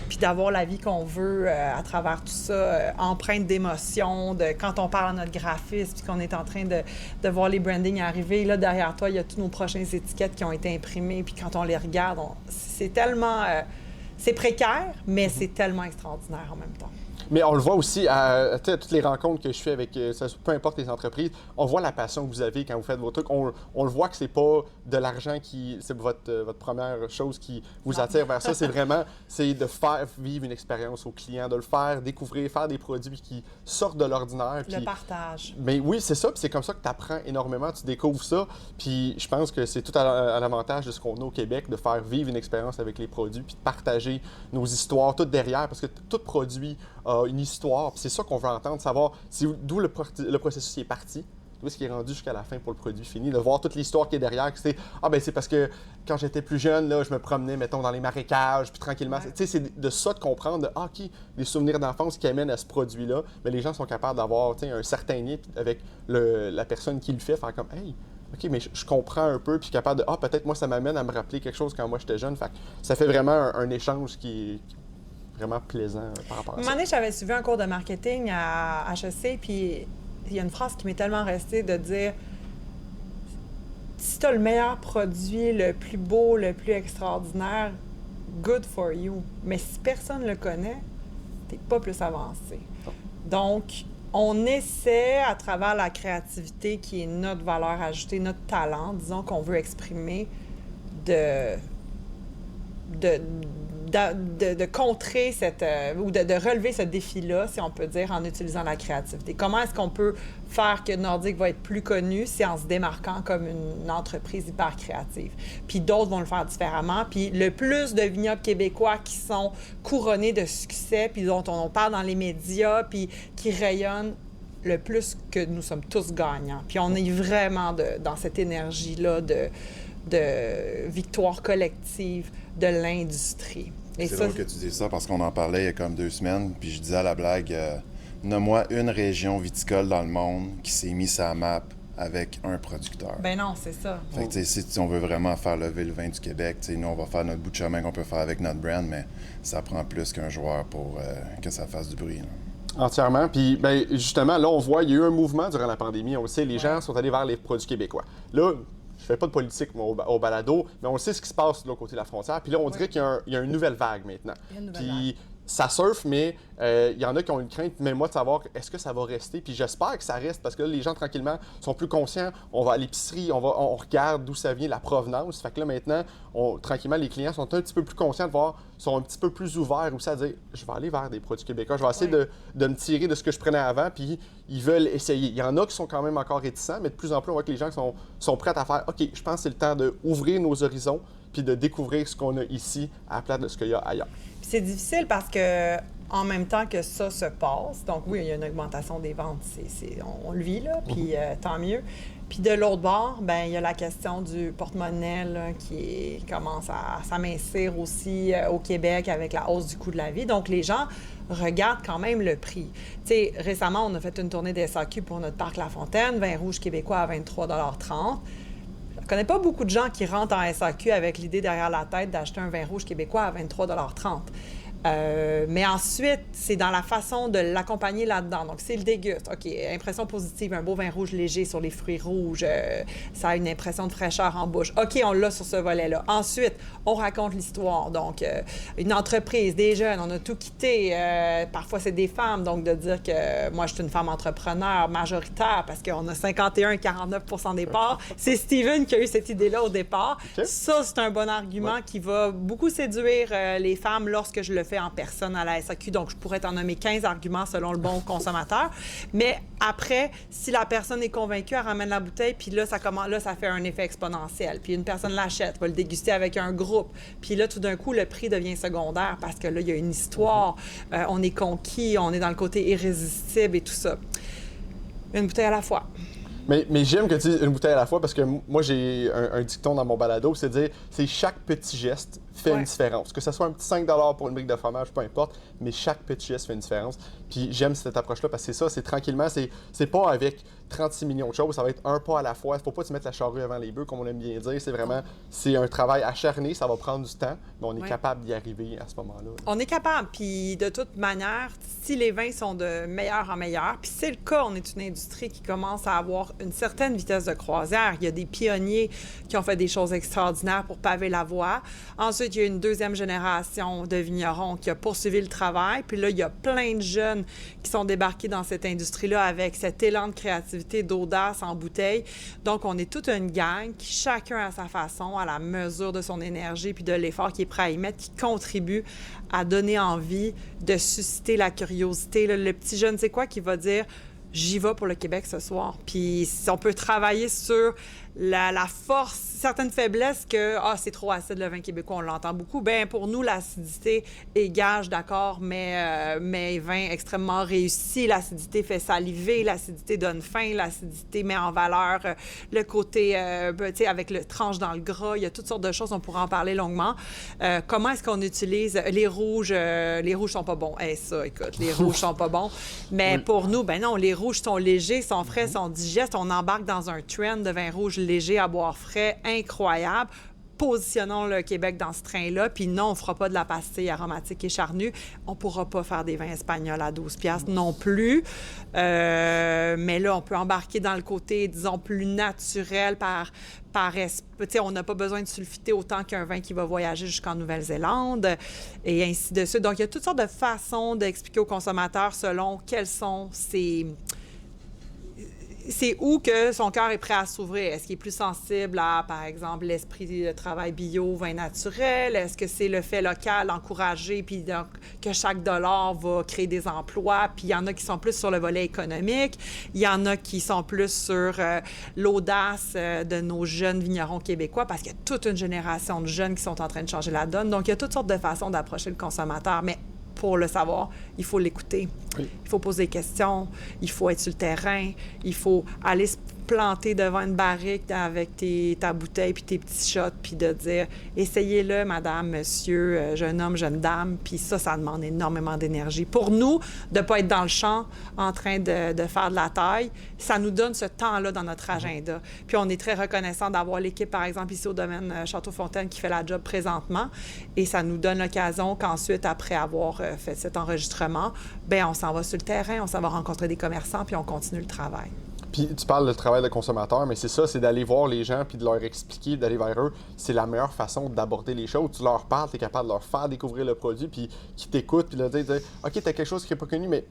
puis d'avoir la vie qu'on veut à travers tout ça, empreinte d'émotion, quand on parle à notre graphiste, puis qu'on est en train de voir les brandings arriver, là, derrière toi, il y a toutes nos prochaines étiquettes qui ont été imprimées, puis quand on les regarde, c'est tellement... c'est précaire, mais c'est tellement extraordinaire en même temps.
Mais on le voit aussi à toutes les rencontres que je fais avec, peu importe les entreprises, on voit la passion que vous avez quand vous faites vos trucs. On le voit que c'est pas de l'argent c'est votre première chose qui vous attire vers ça. C'est vraiment, de faire vivre une expérience aux clients, de le faire découvrir, faire des produits qui sortent de l'ordinaire.
Le partage.
Mais oui, c'est ça. Puis c'est comme ça que tu apprends énormément, tu découvres ça. Puis je pense que c'est tout à l'avantage de ce qu'on a au Québec, de faire vivre une expérience avec les produits, puis de partager nos histoires, tout derrière, parce que tout produit une histoire, puis c'est ça qu'on veut entendre, savoir d'où le processus est parti, d'où est-ce qu'il est rendu jusqu'à la fin pour le produit fini, de voir toute l'histoire qui est derrière, que c'est parce que quand j'étais plus jeune, là, je me promenais, mettons, dans les marécages, puis tranquillement, c'est de ça de comprendre, OK, des souvenirs d'enfance qui amènent à ce produit-là, mais les gens sont capables d'avoir, un certain lien avec la personne qui le fait, faire comme, hey, OK, mais je comprends un peu, puis capable de, peut-être moi, ça m'amène à me rappeler quelque chose quand moi j'étais jeune, fait ça fait vraiment un échange qui vraiment plaisant par rapport à ça.
Un moment donné, j'avais suivi un cours de marketing à HEC, puis il y a une phrase qui m'est tellement restée de dire si tu as le meilleur produit, le plus beau, le plus extraordinaire, good for you. Mais si personne ne le connaît, tu n'es pas plus avancé. Donc, on essaie, à travers la créativité qui est notre valeur ajoutée, notre talent, disons qu'on veut exprimer, de contrer ou de relever ce défi-là, si on peut dire, en utilisant la créativité. Comment est-ce qu'on peut faire que Nordic va être plus connu? C'est en se démarquant comme une entreprise hyper créative. Puis d'autres vont le faire différemment. Puis le plus de vignobles québécois qui sont couronnés de succès, puis dont on parle dans les médias, puis qui rayonnent, le plus que nous sommes tous gagnants. Puis on est vraiment dans cette énergie-là de victoire collective de l'industrie.
C'est drôle que tu dises ça parce qu'on en parlait il y a comme 2 semaines, puis je disais à la blague, nomme-moi une région viticole dans le monde qui s'est mise sur la map avec un producteur.
Ben non, c'est ça.
Fait que si on veut vraiment faire lever le vin du Québec, nous on va faire notre bout de chemin qu'on peut faire avec notre brand, mais ça prend plus qu'un joueur pour que ça fasse du bruit. Là.
Entièrement. Puis, justement, là, on voit, il y a eu un mouvement durant la pandémie. On le sait, les gens sont allés vers les produits québécois. Là, je fais pas de politique, moi, au balado, mais on sait ce qui se passe de l'autre côté de la frontière. Puis là, on dirait qu'il y a une nouvelle vague maintenant. Puis ça surfe, mais il y en a qui ont une crainte, même moi, de savoir est-ce que ça va rester. Puis j'espère que ça reste parce que là, les gens, tranquillement, sont plus conscients. On va à l'épicerie, on regarde d'où ça vient, la provenance. Fait que là, maintenant, tranquillement, les clients sont un petit peu plus conscients de voir, sont un petit peu plus ouverts aussi à dire je vais aller vers des produits québécois. Je vais essayer de me tirer de ce que je prenais avant. Puis ils veulent essayer. Il y en a qui sont quand même encore réticents, mais de plus en plus, on voit que les gens sont prêts à faire OK, je pense que c'est le temps d'ouvrir nos horizons puis de découvrir ce qu'on a ici à la place de ce qu'il y a ailleurs.
Puis c'est difficile parce que en même temps que ça se passe, donc oui, il y a une augmentation des ventes, on le vit, là, puis tant mieux. Puis de l'autre bord, bien, il y a la question du porte-monnaie là, qui commence à s'amincir aussi au Québec avec la hausse du coût de la vie. Donc les gens regardent quand même le prix. Tu sais, récemment, on a fait une tournée des SAQ pour notre parc La Fontaine, vin rouge québécois à 23,30 $. Je connais pas beaucoup de gens qui rentrent en SAQ avec l'idée derrière la tête d'acheter un vin rouge québécois à 23,30 $. Mais ensuite, c'est dans la façon de l'accompagner là-dedans. Donc, c'est le déguste. OK, impression positive, un beau vin rouge léger sur les fruits rouges, ça a une impression de fraîcheur en bouche. OK, on l'a sur ce volet-là. Ensuite, on raconte l'histoire. Donc, une entreprise, des jeunes, on a tout quitté. Parfois, c'est des femmes. Donc, de dire que moi, je suis une femme entrepreneur majoritaire parce qu'on a 51-49 % des parts. C'est Steven qui a eu cette idée-là au départ. Okay. Ça, c'est un bon argument qui va beaucoup séduire les femmes lorsque je le fais fait en personne à la SAQ. Donc, je pourrais t'en nommer 15 arguments selon le bon consommateur. Mais après, si la personne est convaincue, elle ramène la bouteille, puis là, ça fait un effet exponentiel. Puis une personne l'achète, va le déguster avec un groupe. Puis là, tout d'un coup, le prix devient secondaire parce que là, il y a une histoire. On est conquis, on est dans le côté irrésistible et tout ça. Une bouteille à la fois.
Mais j'aime que tu dises une bouteille à la fois parce que moi, j'ai un dicton dans mon balado, c'est de dire c'est chaque petit geste fait une différence. Que ce soit un petit 5 $ pour une brique de fromage, peu importe, mais chaque petit geste fait une différence. Puis j'aime cette approche-là parce que c'est ça, c'est tranquillement, c'est pas avec 36 millions de choses, ça va être un pas à la fois. Il faut pas te mettre la charrue avant les bœufs, comme on aime bien dire. C'est vraiment, c'est un travail acharné, ça va prendre du temps, mais on est capable d'y arriver à ce moment-là.
On est capable, puis de toute manière, si les vins sont de meilleur en meilleur, puis c'est le cas, on est une industrie qui commence à avoir une certaine vitesse de croisière. Il y a des pionniers qui ont fait des choses extraordinaires pour paver la voie. Ensuite, il y a une deuxième génération de vignerons qui a poursuivi le travail. Puis là, il y a plein de jeunes qui sont débarqués dans cette industrie-là avec cet élan de créativité, d'audace en bouteille. Donc, on est toute une gang qui, chacun à sa façon, à la mesure de son énergie puis de l'effort qu'il est prêt à y mettre, qui contribue à donner envie, de susciter la curiosité. Le petit jeune, c'est quoi qui va dire « J'y vais pour le Québec ce soir ». Puis si on peut travailler sur la force, certaines faiblesses que c'est trop acide le vin québécois, on l'entend beaucoup. Bien, pour nous, l'acidité est gage, d'accord, mais vin extrêmement réussi. L'acidité fait saliver, l'acidité donne faim, l'acidité met en valeur le côté, tu sais, avec le tranche dans le gras. Il y a toutes sortes de choses, on pourra en parler longuement. Comment est-ce qu'on utilise les rouges? Les rouges sont pas bons. Ça, écoute, les rouges sont pas bons. Mais pour nous, ben non, les rouges sont légers, sont frais, sont digestes. On embarque dans un trend de vin rouge léger à boire frais, incroyable. Positionnons le Québec dans ce train-là. Puis non, on ne fera pas de la pastille aromatique et charnue. On ne pourra pas faire des vins espagnols à 12 piastres non plus. Mais là, on peut embarquer dans le côté, disons, plus naturel on n'a pas besoin de sulfiter autant qu'un vin qui va voyager jusqu'en Nouvelle-Zélande et ainsi de suite. Donc, il y a toutes sortes de façons d'expliquer aux consommateurs selon quels sont c'est où que son cœur est prêt à s'ouvrir. Est-ce qu'il est plus sensible à, par exemple, l'esprit de travail bio, vin naturel? Est-ce que c'est le fait local, encouragé, puis donc, que chaque dollar va créer des emplois? Puis il y en a qui sont plus sur le volet économique. Il y en a qui sont plus sur l'audace de nos jeunes vignerons québécois, parce qu'il y a toute une génération de jeunes qui sont en train de changer la donne. Donc, il y a toutes sortes de façons d'approcher le consommateur. Mais pour le savoir, il faut l'écouter. Oui. Il faut poser des questions, il faut être sur le terrain, il faut aller se planter devant une barrique avec ta bouteille puis tes petits shots, puis de dire « Essayez-le, madame, monsieur, jeune homme, jeune dame », puis ça demande énormément d'énergie. Pour nous, de ne pas être dans le champ en train de faire de la taille, ça nous donne ce temps-là dans notre agenda. Puis on est très reconnaissant d'avoir l'équipe, par exemple, ici au domaine Château-Fontaine qui fait la job présentement, et ça nous donne l'occasion qu'ensuite, après avoir fait cet enregistrement, bien, on s'en va sur le terrain, on s'en va rencontrer des commerçants, puis on continue le travail.
Puis tu parles de travail de consommateur, mais c'est ça, c'est d'aller voir les gens puis de leur expliquer, d'aller vers eux. C'est la meilleure façon d'aborder les choses. Tu leur parles, tu es capable de leur faire découvrir le produit, puis qu'ils t'écoutent, puis de dire « OK, tu as quelque chose qui n'est pas connu, mais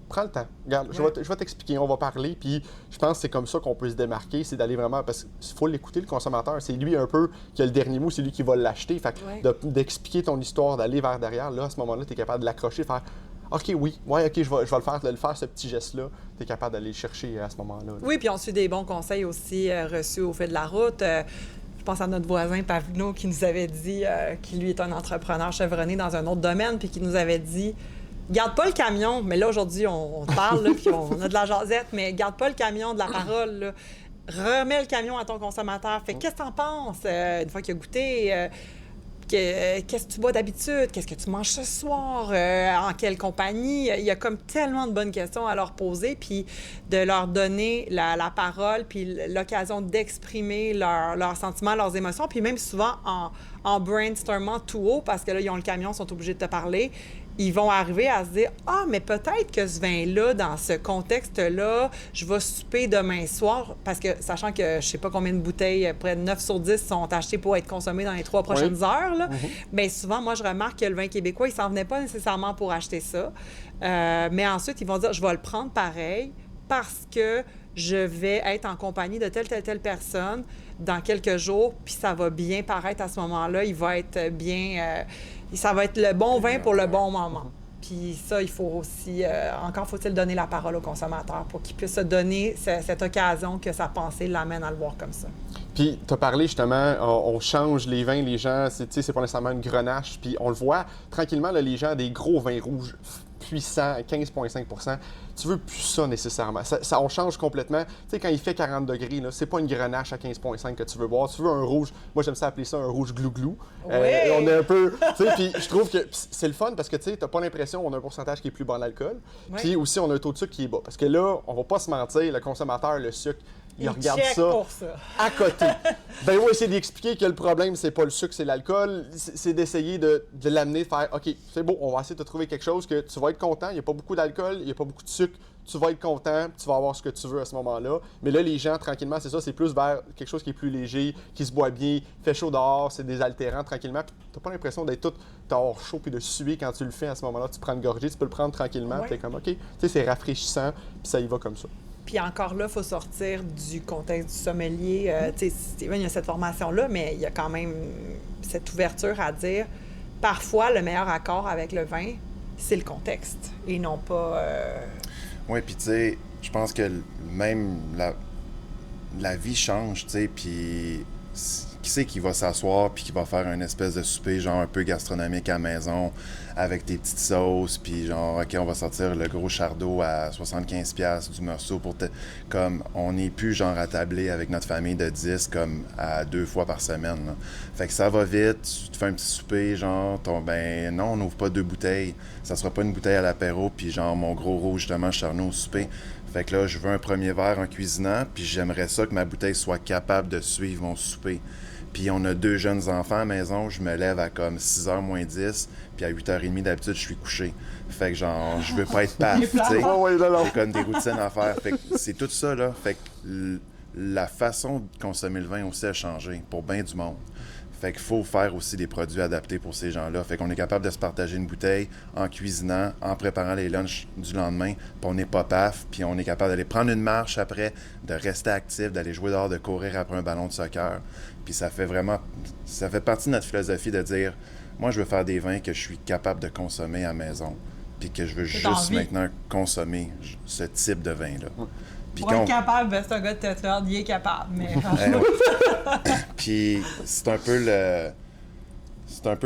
prends le temps. Regarde, je vais t'expliquer, on va parler. » Puis je pense que c'est comme ça qu'on peut se démarquer, c'est d'aller vraiment... Parce qu'il faut l'écouter, le consommateur. C'est lui un peu qui a le dernier mot, c'est lui qui va l'acheter. Fait que d'expliquer ton histoire, d'aller vers derrière, là, à ce moment-là, tu es capable de l'accrocher, faire... OK, oui, OK, je vais le faire, ce petit geste-là. Tu es capable d'aller le chercher à ce moment-là.
Oui, puis on suit des bons conseils aussi reçus au fait de la route. Je pense à notre voisin Pavino qui nous avait dit qu'il lui est un entrepreneur chevronné dans un autre domaine, puis qui nous avait dit « Garde pas le camion », mais là, aujourd'hui, on parle, là, puis on a de la jasette, mais garde pas le camion de la parole, là. Remets le camion à ton consommateur. Fait qu'est-ce que t'en penses une fois qu'il a goûté? Qu'est-ce que tu bois d'habitude? Qu'est-ce que tu manges ce soir? En quelle compagnie? Il y a comme tellement de bonnes questions à leur poser, puis de leur donner la parole, puis l'occasion d'exprimer leurs sentiments, leurs émotions, puis même souvent en brainstormant tout haut, parce que là, ils ont le camion, ils sont obligés de te parler. Ils vont arriver à se dire « Ah, mais peut-être que ce vin-là, dans ce contexte-là, je vais souper demain soir. » Parce que, sachant que je ne sais pas combien de bouteilles, près de 9 sur 10 sont achetées pour être consommées dans les 3 prochaines heures, là. Bien, souvent, moi, je remarque que le vin québécois, il ne s'en venait pas nécessairement pour acheter ça. Mais ensuite, ils vont dire « Je vais le prendre pareil. » parce que je vais être en compagnie de telle personne dans quelques jours, puis ça va bien paraître à ce moment-là. Il va être bien... ça va être le bon vin pour le bon moment. Puis ça, il faut aussi... encore faut-il donner la parole au consommateur pour qu'il puisse se donner cette occasion que sa pensée l'amène à le voir comme ça.
Puis, tu as parlé justement, on change les vins, les gens, c'est pas nécessairement une grenache. Puis, on le voit tranquillement, là, les gens, des gros vins rouges puissants, 15,5 %. Tu veux plus ça nécessairement. On change complètement. Tu sais, quand il fait 40 degrés, là, c'est pas une grenache à 15,5 que tu veux boire. Tu veux un rouge, moi j'aime ça appeler ça un rouge glou-glou.
Oui!
On est un peu. Tu sais, puis je trouve que c'est le fun parce que tu sais, t'as pas l'impression qu'on a un pourcentage qui est plus bas d'alcool.
Oui.
Puis aussi, on a un taux de sucre qui est bas. Parce que là, on va pas se mentir, le consommateur, le sucre, il regarde
check
ça
pour ça.
à côté. Ben oui, essayer d'expliquer que le problème, c'est pas le sucre, c'est l'alcool. C'est d'essayer de l'amener, de faire OK, c'est beau, on va essayer de te trouver quelque chose que tu vas être content. Il n'y a pas beaucoup d'alcool, il n'y a pas beaucoup de sucre. Tu vas être content, tu vas avoir ce que tu veux à ce moment-là. Mais là, les gens, tranquillement, c'est ça, c'est plus vers quelque chose qui est plus léger, qui se boit bien, fait chaud dehors, c'est désaltérant tranquillement. Puis t'as pas l'impression d'être tout dehors chaud puis de suer quand tu le fais à ce moment-là. Tu prends une gorgée, tu peux le prendre tranquillement,
Ouais.
puis t'es comme OK. Tu sais, c'est rafraîchissant, puis ça y va comme ça.
Puis encore là, il faut sortir du contexte du sommelier. Tu sais, Steven, il y a cette formation-là, mais il y a quand même cette ouverture à dire parfois, le meilleur accord avec le vin, c'est le contexte et non pas...
Oui, puis tu sais, je pense que même la vie change, tu sais, puis qui c'est qui va s'asseoir puis qui va faire une espèce de souper genre un peu gastronomique à la maison avec des petites sauces puis genre OK, on va sortir le gros chardot à 75$ du morceau comme on n'est plus genre attablé avec notre famille de 10 comme à 2 fois par semaine, là. Fait que ça va vite, tu te fais un petit souper genre ben non, on n'ouvre pas 2 bouteilles, ça sera pas une bouteille à l'apéro puis genre mon gros rouge justement charnot au souper. Fait que là, je veux un premier verre en cuisinant, puis j'aimerais ça que ma bouteille soit capable de suivre mon souper. Puis on a 2 jeunes enfants à la maison, je me lève à comme 6h moins 10, puis à 8h30 d'habitude, je suis couché. Fait que genre, je veux pas être paf, tu sais. J'ai comme des routines à faire. Fait que c'est tout ça, là. Fait que la façon de consommer le vin aussi a changé pour bien du monde. Fait qu'il faut faire aussi des produits adaptés pour ces gens-là. Fait qu'on est capable de se partager une bouteille en cuisinant, en préparant les lunchs du lendemain, puis on n'est pas paf, puis on est capable d'aller prendre une marche après, de rester actif, d'aller jouer dehors, de courir après un ballon de soccer. Puis ça fait partie de notre philosophie de dire, moi je veux faire des vins que je suis capable de consommer à la maison, puis que je veux juste maintenant consommer ce type de vin-là.
Puis pour être capable, ben, c'est un gars de Tetford, il est capable, mais...
Puis c'est un peu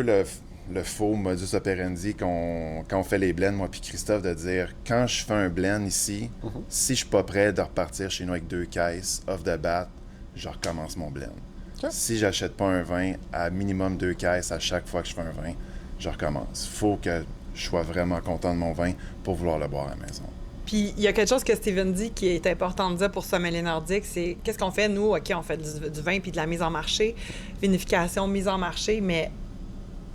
le faux modus operandi quand on fait les blends, moi puis Christophe, de dire, quand je fais un blend ici, si je suis pas prêt de repartir chez nous avec 2 caisses off the bat, je recommence mon blend. Okay. Si j'achète pas un vin à minimum 2 caisses à chaque fois que je fais un vin, je recommence. Faut que je sois vraiment content de mon vin pour vouloir le boire à la maison.
Puis, il y a quelque chose que Steven dit qui est important de dire pour sommelier nordique, c'est qu'est-ce qu'on fait, nous? OK, on fait du vin puis de la mise en marché, vinification, mise en marché, mais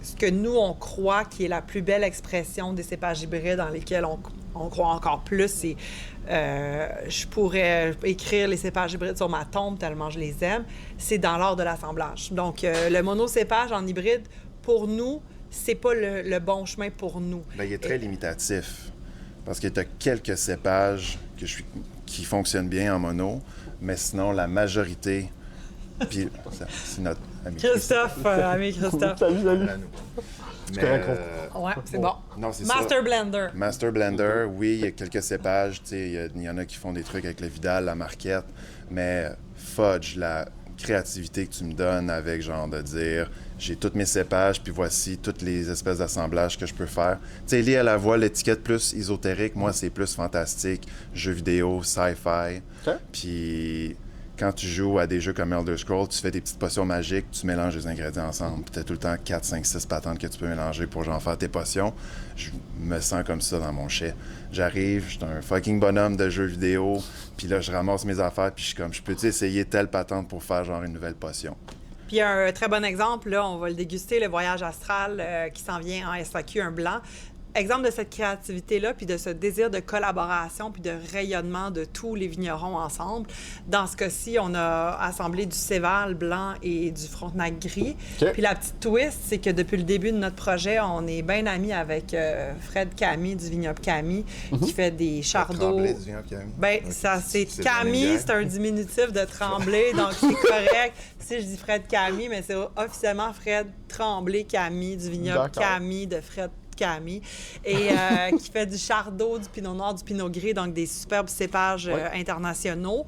ce que nous, on croit qui est la plus belle expression des cépages hybrides dans lesquels on croit encore plus, c'est... je pourrais écrire les cépages hybrides sur ma tombe tellement je les aime, c'est dans l'art de l'assemblage. Donc, le monocépage en hybride, pour nous, c'est pas le bon chemin pour nous.
Bien, il est très limitatif. Parce que tu as quelques cépages qui fonctionnent bien en mono, mais sinon, la majorité... Puis, c'est notre ami
Christophe. Ami Christophe.
Salut.
Ouais, c'est bon.
Non, c'est
Master
ça.
Blender.
Master Blender, oui, il y a quelques cépages. Il y en a qui font des trucs avec le Vidal, la Marquette, mais fudge, la créativité que tu me donnes avec genre de dire j'ai tous mes cépages puis voici toutes les espèces d'assemblages que je peux faire. Tu sais, lié à la voix, l'étiquette plus ésotérique, moi c'est plus fantastique, jeux vidéo, sci-fi.
Okay.
Puis quand tu joues à des jeux comme Elder Scrolls, tu fais des petites potions magiques, tu mélanges les ingrédients ensemble. Puis t'as tout le temps 4, 5, 6 patentes que tu peux mélanger pour genre faire tes potions. Je me sens comme ça dans mon chai. J'arrive, je suis un fucking bonhomme de jeux vidéo, puis là, je ramasse mes affaires, puis je suis comme, je peux-tu essayer telle patente pour faire genre une nouvelle potion?
Puis un très bon exemple, là, on va le déguster, le voyage astral qui s'en vient en SAQ, un blanc. exemple de cette créativité-là, puis de ce désir de collaboration, puis de rayonnement de tous les vignerons ensemble. Dans ce cas-ci, on a assemblé du Céval blanc et du Frontenac gris.
OK.
Puis la petite twist, c'est que depuis le début de notre projet, on est bien amis avec Fred Camille du Vignoble Camille, qui fait des chardons.
Tremblay du Vignoble Camille.
Ben,
Ok.
ça, c'est
C'est
Camille,
bien.
c'est un diminutif de Tremblay, donc c'est correct si je dis Fred Camille, mais c'est officiellement Fred Tremblay Camille du vignoble
D'accord.
Camille de Fred Camille, et qui fait du chardot, du pinot noir, du pinot gris, donc des superbes cépages internationaux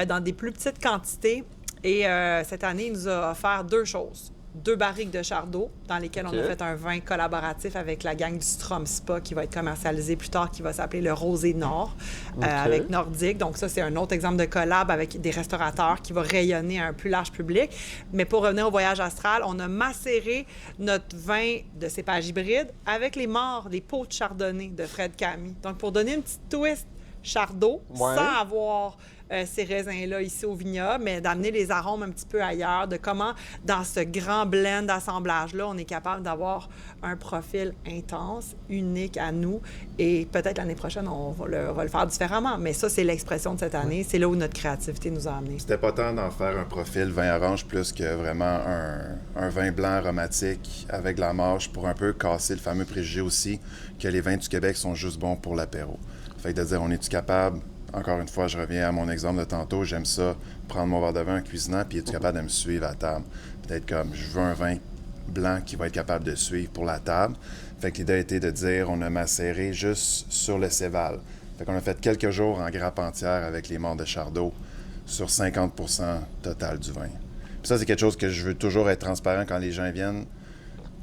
dans des plus petites quantités. Et cette année, il nous a offert 2 choses. 2 barriques de chardot dans lesquelles on a fait un vin collaboratif avec la gang du Strom Spa qui va être commercialisé plus tard, qui va s'appeler le Rosé Nord avec Nordique. Donc ça, c'est un autre exemple de collab avec des restaurateurs qui va rayonner à un plus large public. Mais pour revenir au voyage astral, on a macéré notre vin de cépage hybride avec les morts, les pots de chardonnay de Fred Camille. Donc pour donner une petite twist chardot sans avoir ces raisins-là ici au vignoble, mais d'amener les arômes un petit peu ailleurs, de comment, dans ce grand blend d'assemblage-là, on est capable d'avoir un profil intense, unique à nous, et peut-être l'année prochaine, on va le faire différemment. Mais ça, c'est l'expression de cette année. C'est là où notre créativité nous a amenés.
C'était pas tant d'en faire un profil vin orange plus que vraiment un vin blanc aromatique avec de la mâche pour un peu casser le fameux préjugé aussi que les vins du Québec sont juste bons pour l'apéro. Fait que de dire, on est-tu capable... Encore une fois, je reviens à mon exemple de tantôt. J'aime ça, prendre mon verre de vin en cuisinant, puis es-tu capable de me suivre à table? Peut-être comme, je veux un vin blanc qui va être capable de suivre pour la table. Fait que l'idée a été de dire, on a macéré juste sur le Céval. Fait qu'on a fait quelques jours en grappe entière avec les morts de chardot sur 50% total du vin. Puis ça, c'est quelque chose que je veux toujours être transparent quand les gens viennent.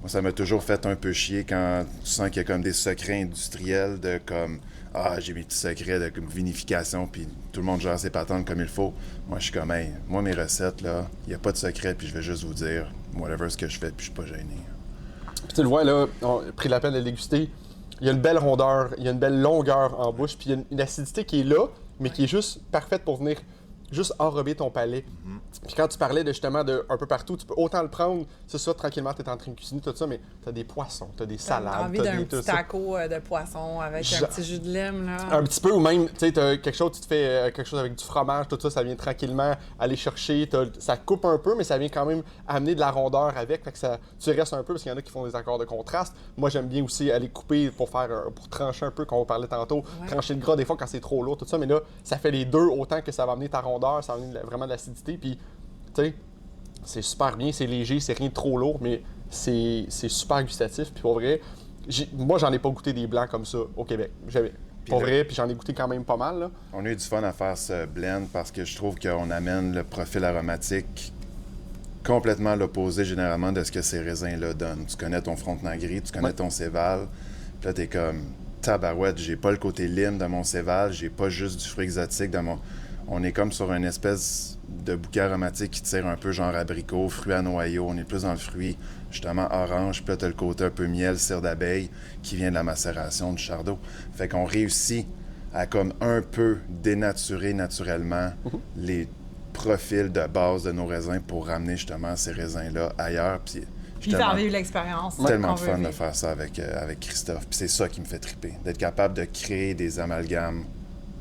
Moi, ça m'a toujours fait un peu chier quand tu sens qu'il y a comme des secrets industriels de comme... Ah, j'ai mes petits secrets de comme, vinification, puis tout le monde gère ses patentes comme il faut. Moi, je suis comme, hey, moi, mes recettes, là, il n'y a pas de secret, puis je vais juste vous dire, whatever ce que je fais, puis je suis pas gêné.
Puis tu le vois, là, on a pris la peine de le déguster. Il y a une belle rondeur, il y a une belle longueur en bouche, puis il y a une acidité qui est là, mais qui est juste parfaite pour venir juste enrober ton palais. Puis quand tu parlais de justement de un peu partout, tu peux autant le prendre, c'est ça, tranquillement, tu es en train de cuisiner, tout ça, mais tu as des poissons, tu as des salades,
J'ai envie
t'as
d'un
des
petit taco de poisson avec un petit jus de lime, là.
Un petit peu, ou même, tu sais, t'as quelque chose, tu te fais quelque chose avec du fromage, tout ça, ça vient tranquillement aller chercher, ça coupe un peu, mais ça vient quand même amener de la rondeur avec, fait que ça, tu restes un peu, parce qu'il y en a qui font des accords de contraste. Moi, j'aime bien aussi aller couper pour trancher un peu, comme on parlait tantôt, trancher le gras des fois quand c'est trop lourd, tout ça, mais là, ça fait les deux autant que ça va amener ta rondeur, ça va amener vraiment de l'acidité, puis, tu sais, c'est super bien, c'est léger, c'est rien de trop lourd, mais c'est super gustatif, puis pour vrai, moi, j'en ai pas goûté des blancs comme ça au Québec. Jamais. Pour vrai, puis j'en ai goûté quand même pas mal, là.
On a eu du fun à faire ce blend parce que je trouve qu'on amène le profil aromatique complètement à l'opposé, généralement, de ce que ces raisins-là donnent. Tu connais ton Frontenac gris, tu connais ton Céval, puis là, t'es comme, tabarouette, j'ai pas le côté lime de mon Céval, j'ai pas juste du fruit exotique dans mon... On est comme sur une espèce de bouquet aromatique qui tire un peu genre abricot, fruits à noyau. On est plus dans le fruit, justement, orange. Puis là, t'as le côté un peu miel, cire d'abeille, qui vient de la macération du chardot. Fait qu'on réussit à comme un peu dénaturer naturellement les profils de base de nos raisins pour ramener justement ces raisins-là ailleurs.
Puis faire vivre l'expérience.
Tellement
qu'on
de
veut
fun de
vivre.
faire ça avec Christophe. Puis c'est ça qui me fait triper. D'être capable de créer des amalgames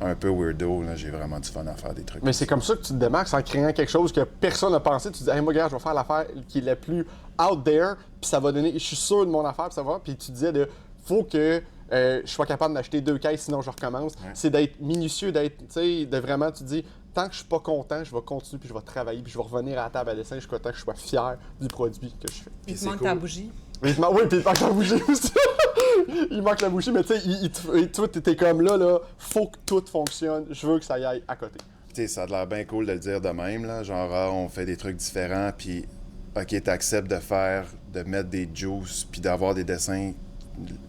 un peu weirdo, là, j'ai vraiment du fun à faire des trucs.
Mais c'est comme ça que tu te démarques, en créant quelque chose que personne n'a pensé. Tu te dis, hey, moi, regarde, je vais faire l'affaire qui est la plus out there, puis ça va donner, je suis sûr de mon affaire, puis ça va. Puis tu disais, faut que je sois capable d'acheter 2 caisses, sinon je recommence. Ouais. C'est d'être minutieux, d'être, tu sais, de vraiment, tu te dis, tant que je suis pas content, je vais continuer, puis je vais travailler, puis je vais revenir à la table à dessin jusqu'à temps que je sois fier du produit que je fais.
Il te manque ta bougie.
Oui, puis il manque la bougie aussi. Il manque la bougie, mais tu sais, toi, t'es comme là, faut que tout fonctionne, je veux que ça y aille à côté.
Tu sais, ça a l'air bien cool de le dire de même, là, genre, ah, on fait des trucs différents, puis OK, t'acceptes de mettre des juices, puis d'avoir des dessins.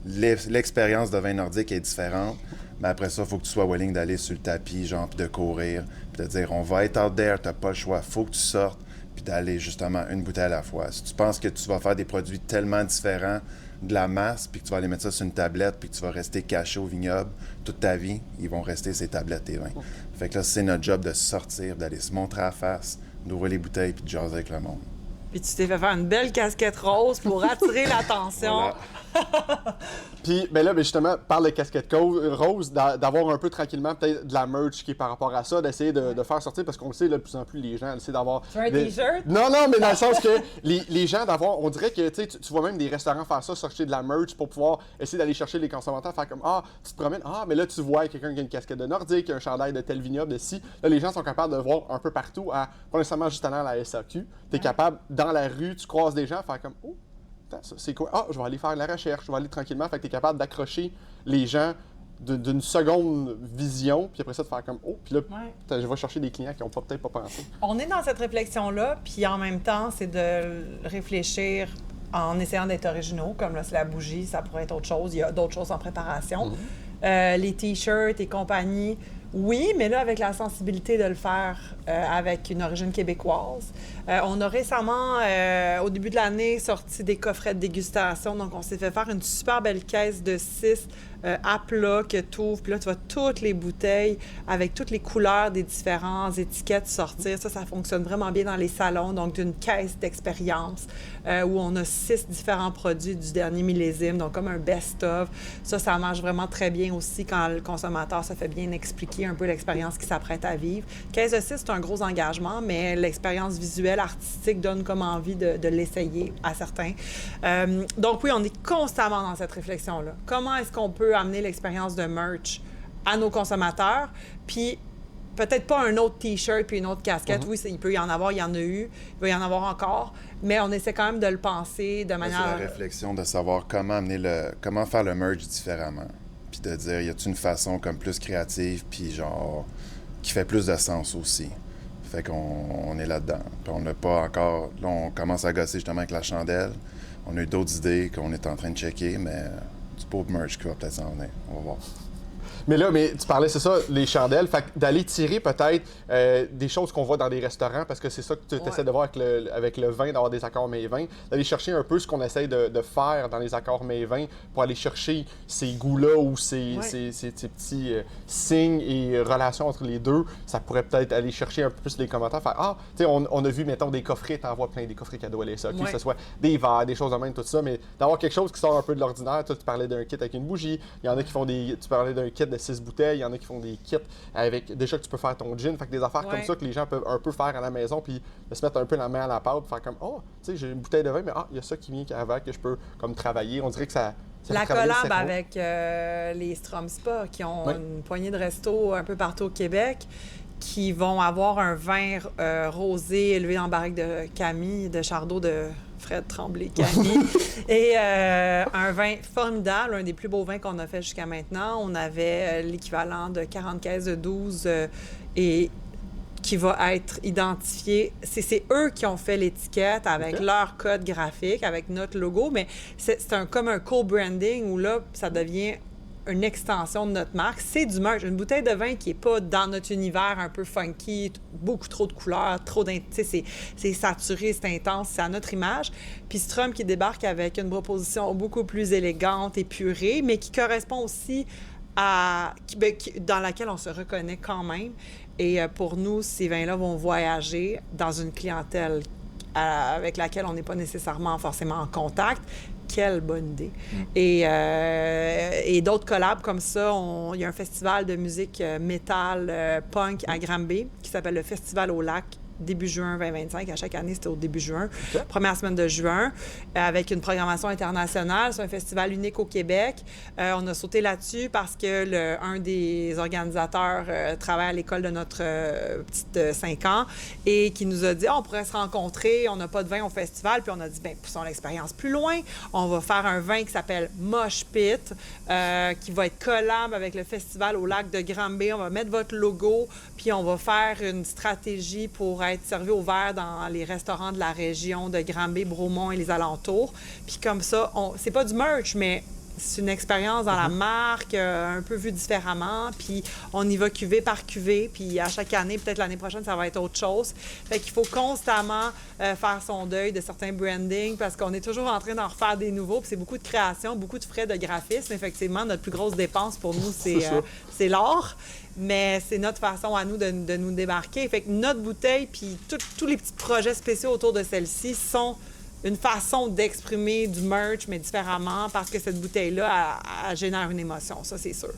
L'expérience de vin nordique est différente, mais après ça, il faut que tu sois willing d'aller sur le tapis, genre, puis de courir, puis de dire, on va être out there, t'as pas le choix, faut que tu sortes, puis d'aller justement une bouteille à la fois. Si tu penses que tu vas faire des produits tellement différents de la masse, puis que tu vas aller mettre ça sur une tablette, puis que tu vas rester caché au vignoble toute ta vie, ils vont rester ces tablettes, tes vins. Fait que là, c'est notre job de sortir, d'aller se montrer à la face, d'ouvrir les bouteilles, puis de jaser avec le monde.
Puis tu t'es fait faire une belle casquette rose pour attirer l'attention.
Voilà.
Puis, ben là, ben justement, parle de casquette rose, d'avoir un peu tranquillement peut-être de la merch qui est par rapport à ça, d'essayer de faire sortir, parce qu'on le sait, là, de plus en plus, les gens essaient d'avoir...
Tu veux un t-shirt?
Non, mais dans le sens que les gens d'avoir... On dirait que, tu vois même des restaurants faire ça, sortir de la merch pour pouvoir essayer d'aller chercher les consommateurs, faire comme, tu te promènes, mais là, tu vois quelqu'un qui a une casquette de Nordique, un chandail de tel vignoble, de ci. Là, les gens sont capables de voir un peu partout, pas nécessairement juste allant à la SAQ. Tu es capable, dans la rue, tu croises des gens, faire comme, c'est quoi? Je vais aller faire la recherche, je vais aller tranquillement. Fait que tu es capable d'accrocher les gens d'une seconde vision, puis après ça, de faire comme puis là, je vais chercher des clients qui n'ont peut-être pas pensé.
On est dans cette réflexion-là, puis en même temps, c'est de réfléchir en essayant d'être originaux, comme là, c'est la bougie, ça pourrait être autre chose. Il y a d'autres choses en préparation. Les t-shirts et compagnie, oui, mais là, avec la sensibilité de le faire avec une origine québécoise. On a récemment, au début de l'année, sorti des coffrets de dégustation. Donc, on s'est fait faire une super belle caisse de 6 à plat que tu ouvres. Puis là, tu vois toutes les bouteilles avec toutes les couleurs des différentes étiquettes sortir. Ça fonctionne vraiment bien dans les salons. Donc, d'une caisse d'expérience où on a 6 différents produits du dernier millésime. Donc, comme un best-of. Ça marche vraiment très bien aussi quand le consommateur se fait bien expliquer un peu l'expérience qu'il s'apprête à vivre. Caisse de 6, c'est un gros engagement, mais l'expérience visuelle, artistique donne comme envie de l'essayer à certains. Donc oui, on est constamment dans cette réflexion-là. Comment est-ce qu'on peut amener l'expérience de merch à nos consommateurs? Puis peut-être pas un autre T-shirt puis une autre casquette. Oui, il peut y en avoir, il y en a eu, il va y en avoir encore, mais on essaie quand même de le penser de manière...
C'est la réflexion de savoir comment faire le merch différemment. Puis de dire, y a-t-il une façon comme plus créative, puis genre, qui fait plus de sens aussi. Fait qu'on est là-dedans. Puis on n'a pas encore... Là, on commence à gosser justement avec la chandelle. On a eu d'autres idées qu'on est en train de checker, mais du beau merch qui va peut-être s'en venir. On va voir.
Mais là, tu parlais, c'est ça, les chandelles. Fait que d'aller tirer peut-être des choses qu'on voit dans les restaurants, parce que c'est ça que tu essaies de voir avec le vin, d'avoir des accords mets-vins, d'aller chercher un peu ce qu'on essaye de faire dans les accords mets-vins pour aller chercher ces goûts-là ou ces petits signes et relations entre les deux. Ça pourrait peut-être aller chercher un peu plus les commentaires, faire tu sais, on a vu, mettons, des coffrets, t'en vois plein des coffrets cadeaux à l'SAQ, que ce soit des verres, des choses de même, tout ça, mais d'avoir quelque chose qui sort un peu de l'ordinaire. Toi, tu parlais d'un kit avec une bougie, il y en a qui font tu parlais d'un kit de 6 bouteilles, il y en a qui font des kits avec déjà que tu peux faire ton gin, fait que des affaires comme ça que les gens peuvent un peu faire à la maison, puis de se mettre un peu la main à la pâte, faire comme tu sais, j'ai une bouteille de vin, mais il y a ça qui vient avec que je peux comme travailler. On dirait que ça
la collab avec les Strom Spa qui ont une poignée de restos un peu partout au Québec qui vont avoir un vin rosé élevé en barrique de Camille, de Chardot de Fred Tremblay-Camille. Et un vin formidable, un des plus beaux vins qu'on a fait jusqu'à maintenant. On avait l'équivalent de 40 caisses de 12 et qui va être identifié. C'est eux qui ont fait l'étiquette avec leur code graphique, avec notre logo, mais c'est comme un co-branding où là, ça devient une extension de notre marque. C'est du merch. Une bouteille de vin qui n'est pas dans notre univers un peu funky, beaucoup trop de couleurs, c'est saturé, c'est intense, c'est à notre image. Puis Strom qui débarque avec une proposition beaucoup plus élégante, épurée, mais qui correspond aussi dans laquelle on se reconnaît quand même. Et pour nous, ces vins-là vont voyager dans une clientèle avec laquelle on n'est pas nécessairement forcément en contact. Quelle bonne idée. Et d'autres collabs comme ça, il y a un festival de musique métal punk à Granby qui s'appelle le Festival au Lac, début juin 2025. À chaque année, c'était au début juin. Première semaine de juin, avec une programmation internationale. C'est un festival unique au Québec. On a sauté là-dessus parce que un des organisateurs travaille à l'école de notre petite 5 ans et qui nous a dit on pourrait se rencontrer, on n'a pas de vin au festival. Puis on a dit poussons l'expérience plus loin. On va faire un vin qui s'appelle Mosh Pit, qui va être collab avec le Festival au Lac de Granby. On va mettre votre logo, puis on va faire une stratégie pour être servi au verre dans les restaurants de la région de Granby, Bromont et les alentours. Puis comme ça, c'est pas du merch, mais c'est une expérience dans la marque, un peu vue différemment, puis on y va cuvée par cuvée, puis à chaque année, peut-être l'année prochaine, ça va être autre chose. Fait qu'il faut constamment faire son deuil de certains brandings parce qu'on est toujours en train d'en refaire des nouveaux, puis c'est beaucoup de création, beaucoup de frais de graphisme. Effectivement, notre plus grosse dépense pour nous, c'est l'or. Mais c'est notre façon à nous de nous démarquer. Fait que notre bouteille, puis tous les petits projets spéciaux autour de celle-ci sont une façon d'exprimer du merch, mais différemment, parce que cette bouteille-là, elle génère une émotion, ça, c'est sûr.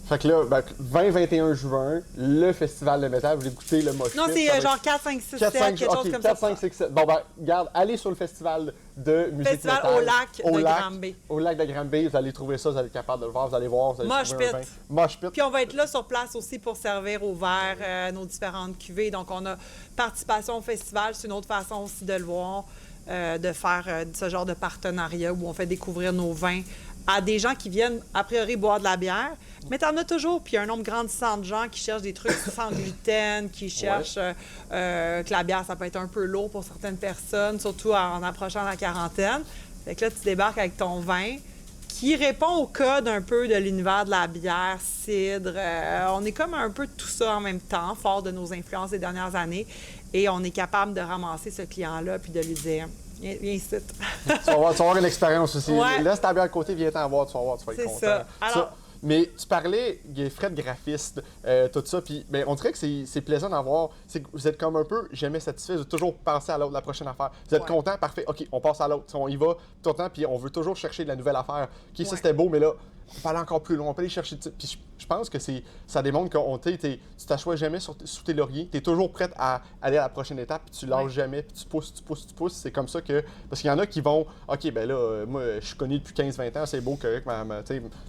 Fait que là, 20-21 juin, le festival de métal, vous écoutez le mosh pit.
Non, c'est genre 4, 5, 6, 7, quelque chose comme
4, 5, 6, 7. Bon, ben, regarde, allez sur le festival de musique
Festival
métal.
au lac de Granby.
Au lac de Granby, vous allez trouver ça, vous allez être capable de le voir, vous allez voir, vous allez
Mosh
trouver un
pit.
vin. Mosh pit.
Puis on va être là sur place aussi pour servir au verre nos différentes cuvées. Donc, on a participation au festival, c'est une autre façon aussi de le voir, de faire ce genre de partenariat où on fait découvrir nos vins à des gens qui viennent, a priori, boire de la bière. Mais t'en as toujours. Puis il y a un nombre grandissant de gens qui cherchent des trucs sans gluten, qui cherchent que la bière, ça peut être un peu lourd pour certaines personnes, surtout en approchant la quarantaine. Fait que là, tu débarques avec ton vin qui répond au code un peu de l'univers de la bière, cidre. On est comme un peu tout ça en même temps, fort de nos influences des dernières années. Et on est capable de ramasser ce client-là puis de lui dire... Viens ici.
Tu vas avoir une expérience aussi.
Ouais.
Laisse ta bière à côté, viens t'en voir, tu vas voir, tu vas être content.
C'est ça. Alors...
Mais tu parlais des frais de graphiste, tout ça, puis on dirait que c'est plaisant d'en voir. C'est que vous êtes comme un peu jamais satisfait, vous êtes toujours pensé à l'autre, la prochaine affaire. Vous êtes content, parfait, OK, on passe à l'autre. On y va tout le temps, puis on veut toujours chercher de la nouvelle affaire. OK, ça c'était beau, mais là, on peut aller encore plus loin, on peut aller chercher. Puis je pense que ça démontre que tu t'assois jamais sous tes lauriers, tu es toujours prête à aller à la prochaine étape, puis tu lâches jamais, puis tu pousses. C'est comme ça que. Parce qu'il y en a qui vont, OK, ben là, moi, je suis connu depuis 15-20 ans, c'est beau, correct,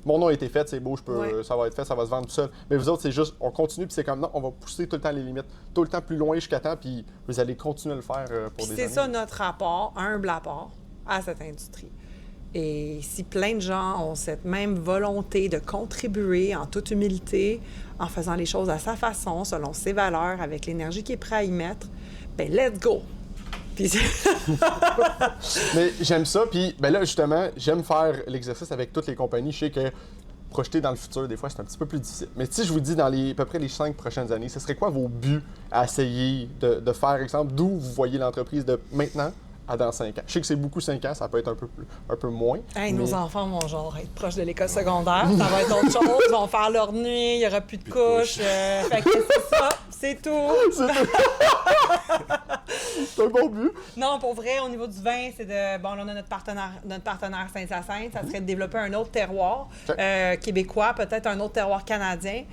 mon nom a été fait, c'est beau, ça va être fait, ça va se vendre tout seul. Mais vous autres, c'est juste, on continue, puis c'est comme non, on va pousser tout le temps les limites, tout le temps plus loin jusqu'à temps, puis vous allez continuer à le faire pour des années.
C'est ça notre rapport, humble apport à cette industrie. Et si plein de gens ont cette même volonté de contribuer en toute humilité, en faisant les choses à sa façon, selon ses valeurs, avec l'énergie qu'il est prêt à y mettre, ben let's go! Puis...
Mais j'aime ça, puis ben là, justement, j'aime faire l'exercice avec toutes les compagnies. Je sais que projeter dans le futur, des fois, c'est un petit peu plus difficile. Mais si je vous dis dans à peu près les 5 prochaines années, ce serait quoi vos buts à essayer de faire, exemple, d'où vous voyez l'entreprise de maintenant à dans 5 ans? Je sais que c'est beaucoup 5 ans, ça peut être un peu moins.
Hey,
mais...
Nos enfants vont genre être proches de l'école secondaire, ça va être autre chose, ils vont faire leur nuit, il n'y aura plus de couches. Fait que c'est ça, c'est tout.
C'est un bon but.
Non, pour vrai, au niveau du vin, c'est de... Bon, là, on a notre partenaire Saint-Hyacinthe, ça serait de développer un autre terroir québécois, peut-être un autre terroir canadien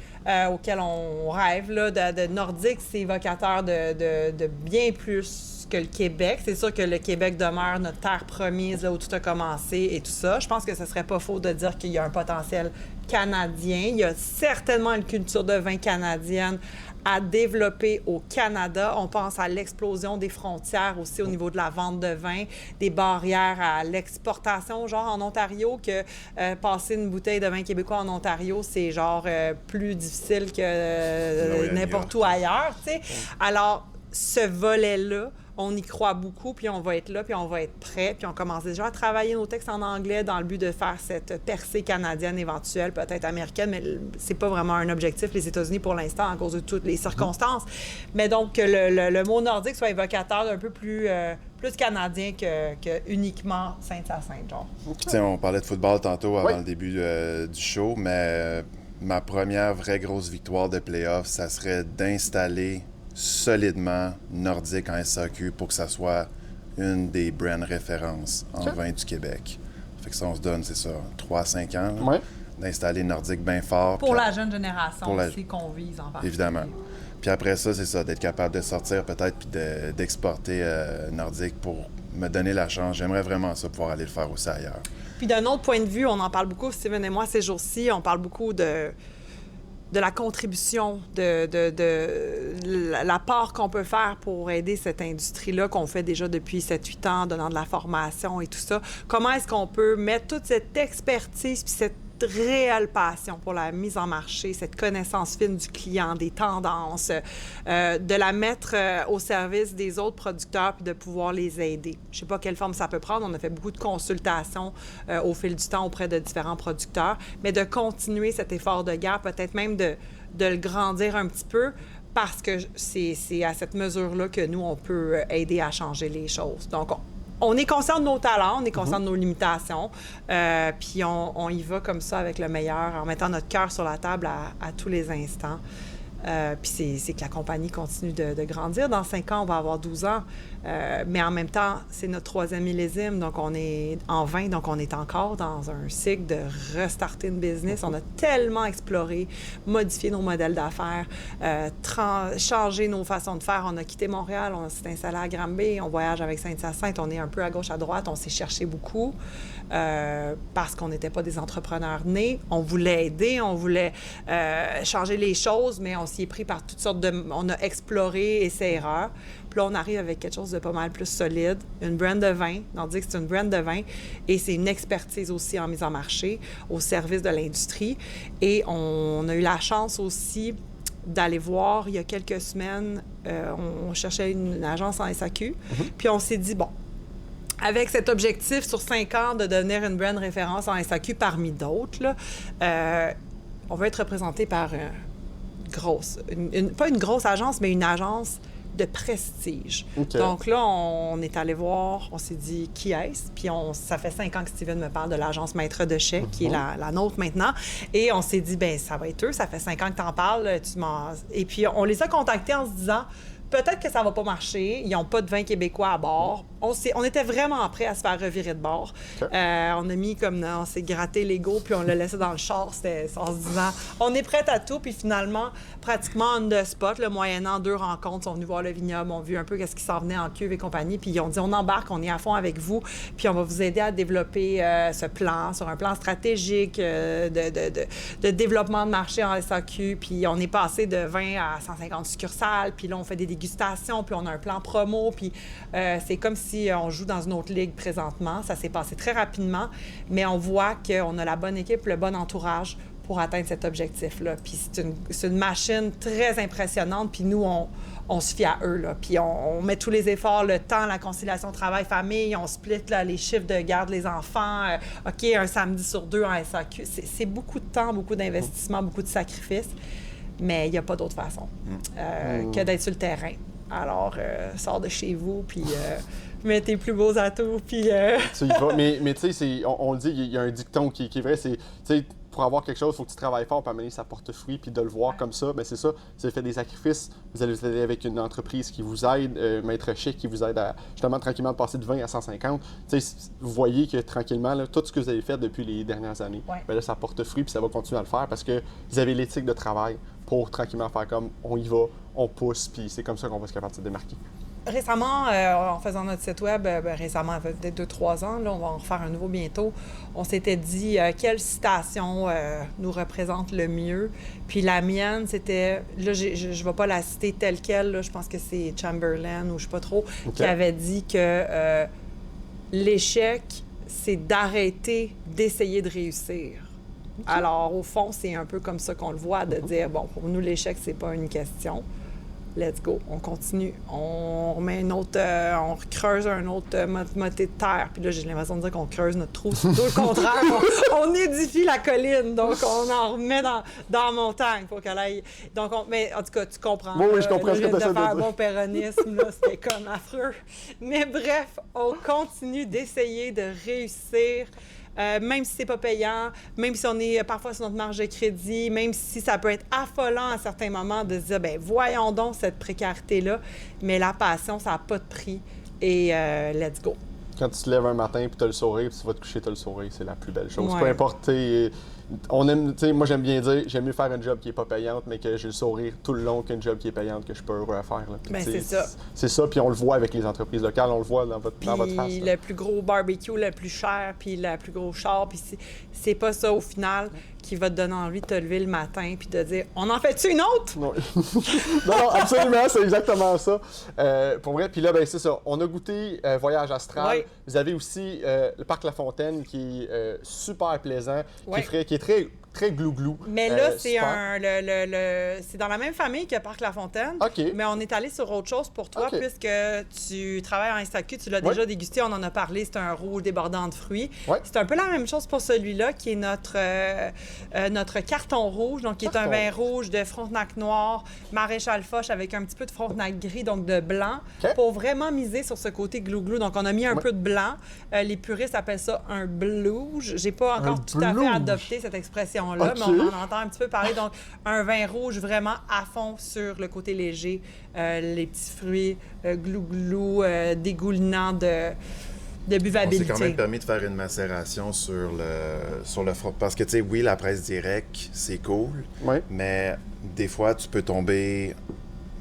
auquel on rêve. Là, de nordique, c'est évocateur de bien plus que le Québec. C'est sûr que le Québec demeure notre terre promise, là où tout a commencé et tout ça. Je pense que ce serait pas faux de dire qu'il y a un potentiel canadien. Il y a certainement une culture de vin canadienne à développer au Canada. On pense à l'explosion des frontières aussi au niveau de la vente de vin, des barrières à l'exportation, genre en Ontario, que passer une bouteille de vin québécois en Ontario, c'est genre plus difficile que n'importe où ailleurs, tu sais. Alors, ce volet-là, on y croit beaucoup, puis on va être là, puis on va être prêt, puis on commence déjà à travailler nos textes en anglais dans le but de faire cette percée canadienne éventuelle, peut-être américaine, mais c'est pas vraiment un objectif, les États-Unis, pour l'instant, à cause de toutes les circonstances. Mais donc, que le mot nordique soit évocateur d'un peu plus canadien que uniquement Saint-Hyacinthe, genre.
T'sais, on parlait de football tantôt avant le début du show, mais ma première vraie grosse victoire de playoff, ça serait d'installer solidement nordique en SAQ pour que ça soit une des brand références en vin du Québec. Fait que ça, on se donne, c'est ça, 3-5 ans, là, d'installer nordique bien fort.
Pour la jeune génération aussi qu'on vise en particulier.
Évidemment. Puis après ça, c'est ça, d'être capable de sortir peut-être puis d'exporter nordique pour me donner la chance. J'aimerais vraiment ça, pouvoir aller le faire aussi ailleurs.
Puis d'un autre point de vue, on en parle beaucoup, Steven et moi, ces jours-ci, on parle beaucoup de la contribution, de l'apport qu'on peut faire pour aider cette industrie-là qu'on fait déjà depuis 7-8 ans, donnant de la formation et tout ça. Comment est-ce qu'on peut mettre toute cette expertise puis cette réelle passion pour la mise en marché, cette connaissance fine du client, des tendances, de la mettre au service des autres producteurs puis de pouvoir les aider. Je ne sais pas quelle forme ça peut prendre. On a fait beaucoup de consultations au fil du temps auprès de différents producteurs, mais de continuer cet effort de guerre, peut-être même de le grandir un petit peu, parce que c'est à cette mesure-là que nous, on peut aider à changer les choses. Donc, on est conscient de nos talents, on est conscient de nos limitations, puis on y va comme ça avec le meilleur, en mettant notre cœur sur la table à tous les instants. Puis c'est que la compagnie continue de grandir. Dans 5 ans, on va avoir 12 ans. Mais en même temps, c'est notre 3e millésime, donc on est en 20, donc on est encore dans un cycle de restarter une business. On a tellement exploré, modifié nos modèles d'affaires, changé nos façons de faire. On a quitté Montréal, on s'est installé à Granby, on voyage avec Saint-Hyacinthe, on est un peu à gauche, à droite, on s'est cherché beaucoup parce qu'on n'était pas des entrepreneurs nés. On voulait aider, on voulait changer les choses, mais on s'y est pris par toutes sortes de... On a exploré, essai-erreur. Puis là, on arrive avec quelque chose de pas mal plus solide, une brand de vin. On dit que c'est une brand de vin et c'est une expertise aussi en mise en marché au service de l'industrie. Et on a eu la chance aussi d'aller voir, il y a quelques semaines, on cherchait une agence en SAQ. Puis on s'est dit, bon, avec cet objectif sur 5 ans de devenir une brand référence en SAQ parmi d'autres, là, on veut être représenté par pas une grosse agence, mais une agence de prestige. Okay. Donc là, on est allé voir, on s'est dit qui est-ce? Puis ça fait 5 ans que Steven me parle de l'agence Maître de Chais, qui est la nôtre maintenant. Et on s'est dit, bien, ça va être eux, ça fait 5 ans que tu en parles. Et puis on les a contactés en se disant, peut-être que ça va pas marcher, ils n'ont pas de vin québécois à bord. On était vraiment prêts à se faire revirer de bord. Okay. On a mis comme, on s'est gratté l'ego, puis on l'a laissé dans le char, en se disant, on est prêts à tout, puis finalement, pratiquement on the spot, moyennant 2 rencontres, ils sont venus voir le vignoble, ont vu un peu qu'est-ce qui s'en venait en cuve et compagnie, puis ils ont dit, on embarque, on est à fond avec vous, puis on va vous aider à développer ce plan, sur un plan stratégique de développement de marché en SAQ, puis on est passé de 20 à 150 succursales, puis là, on fait des dégustations, puis on a un plan promo, puis c'est comme si on joue dans une autre ligue présentement. Ça s'est passé très rapidement, mais on voit qu'on a la bonne équipe, le bon entourage pour atteindre cet objectif-là. Puis c'est une machine très impressionnante, puis nous, on se fie à eux, là. Puis on met tous les efforts, le temps, la conciliation travail-famille, on split là, les chiffres de garde les enfants, OK, un samedi sur 2 en SAQ. C'est beaucoup de temps, beaucoup d'investissement, beaucoup de sacrifices, mais il n'y a pas d'autre façon que d'être sur le terrain. Alors, sors de chez vous, puis mets tes plus beaux atouts, puis...
Tu y vas, mais tu sais, on le dit, il y a un dicton qui est vrai, c'est, tu sais, pour avoir quelque chose, il faut que tu travailles fort, puis amener ça porte fruit, puis de le voir comme ça, bien c'est ça, vous avez fait des sacrifices, vous allez vous aider avec une entreprise qui vous aide, Maître Chais qui vous aide à, justement, tranquillement passer de 20 à 150. Tu sais, vous voyez que, tranquillement, là, tout ce que vous avez fait depuis les dernières années, bien là, ça porte fruit, puis ça va continuer à le faire, parce que vous avez l'éthique de travail pour tranquillement faire comme, on y va, on pousse, puis c'est comme ça qu'on va se capable de se démarquer.
Récemment, en faisant notre site web, récemment, ça fait peut-être 2-3 ans, là, on va en refaire un nouveau bientôt, on s'était dit quelle citation nous représente le mieux. Puis la mienne, c'était, là, je ne vais pas la citer telle quelle, là, je pense que c'est Chamberlain ou je ne sais pas trop, qui avait dit que l'échec, c'est d'arrêter d'essayer de réussir. Alors, au fond, c'est un peu comme ça qu'on le voit, de dire, bon, pour nous, l'échec, c'est pas une question. Let's go, on continue. On remet une autre, on creuse un autre moté de terre. Puis là, j'ai l'impression de dire qu'on creuse notre trou. C'est tout le contraire. On édifie la colline. Donc, on en remet dans la montagne pour qu'elle aille. Donc, mais en tout cas, tu comprends.
Oui, je comprends ce que tu as dit.
De faire un bon péronisme, là, c'était comme affreux. Mais bref, on continue d'essayer de réussir. Même si c'est pas payant, même si on est parfois sur notre marge de crédit, même si ça peut être affolant à certains moments de se dire, bien, voyons donc cette précarité-là, mais la passion, ça n'a pas de prix et let's go.
Quand tu te lèves un matin puis tu as le sourire puis tu vas te coucher, tu as le sourire, c'est la plus belle chose.
Ouais.
Peu importe, moi j'aime bien dire, j'aime mieux faire un job qui est pas payante, mais que j'ai le sourire tout le long qu'un job qui est payante, que je peux heureux à faire. Là.
Bien, c'est ça.
C'est ça, puis on le voit avec les entreprises locales, on le voit dans votre face.
Le plus gros barbecue, le plus cher, puis le plus gros char, puis c'est pas ça au final qui va te donner envie de te lever le matin puis de dire « On en fait-tu une autre? »
Non. Non, absolument, c'est exactement ça. Pour vrai, puis là, ben c'est ça. On a goûté Voyage Astral.
Oui.
Vous avez aussi le Parc La Fontaine qui est super plaisant,
Oui.
qui est très, très glou-glou.
Mais là, c'est
super.
c'est dans la même famille que Parc La Fontaine.
OK.
Mais on est allé sur autre chose pour toi,
OK.
puisque tu travailles en SAQ, tu l'as
Oui.
déjà dégusté, on en a parlé, c'est un rouge débordant de fruits.
Oui.
C'est un peu la même chose pour celui-là, qui est notre carton rouge, donc qui est un
Carton.
vin rouge de Frontenac noir, Maréchal Foch avec un petit peu de Frontenac gris, donc de blanc,
OK.
pour vraiment miser sur ce côté glou-glou. Donc, on a mis un
Oui.
peu de blanc. Les puristes appellent ça un bluge. J'ai pas encore tout à fait
bluge.
adopté cette expression-là,
OK.
mais on en entend un petit peu parler. Donc, un vin rouge vraiment à fond sur le côté léger, les petits fruits glou-glou, dégoulinants de
On s'est
buvabilité.
quand même permis de faire une macération sur le front. Parce que, tu sais, oui, la presse directe, c'est cool,
Oui.
mais des fois, tu peux tomber,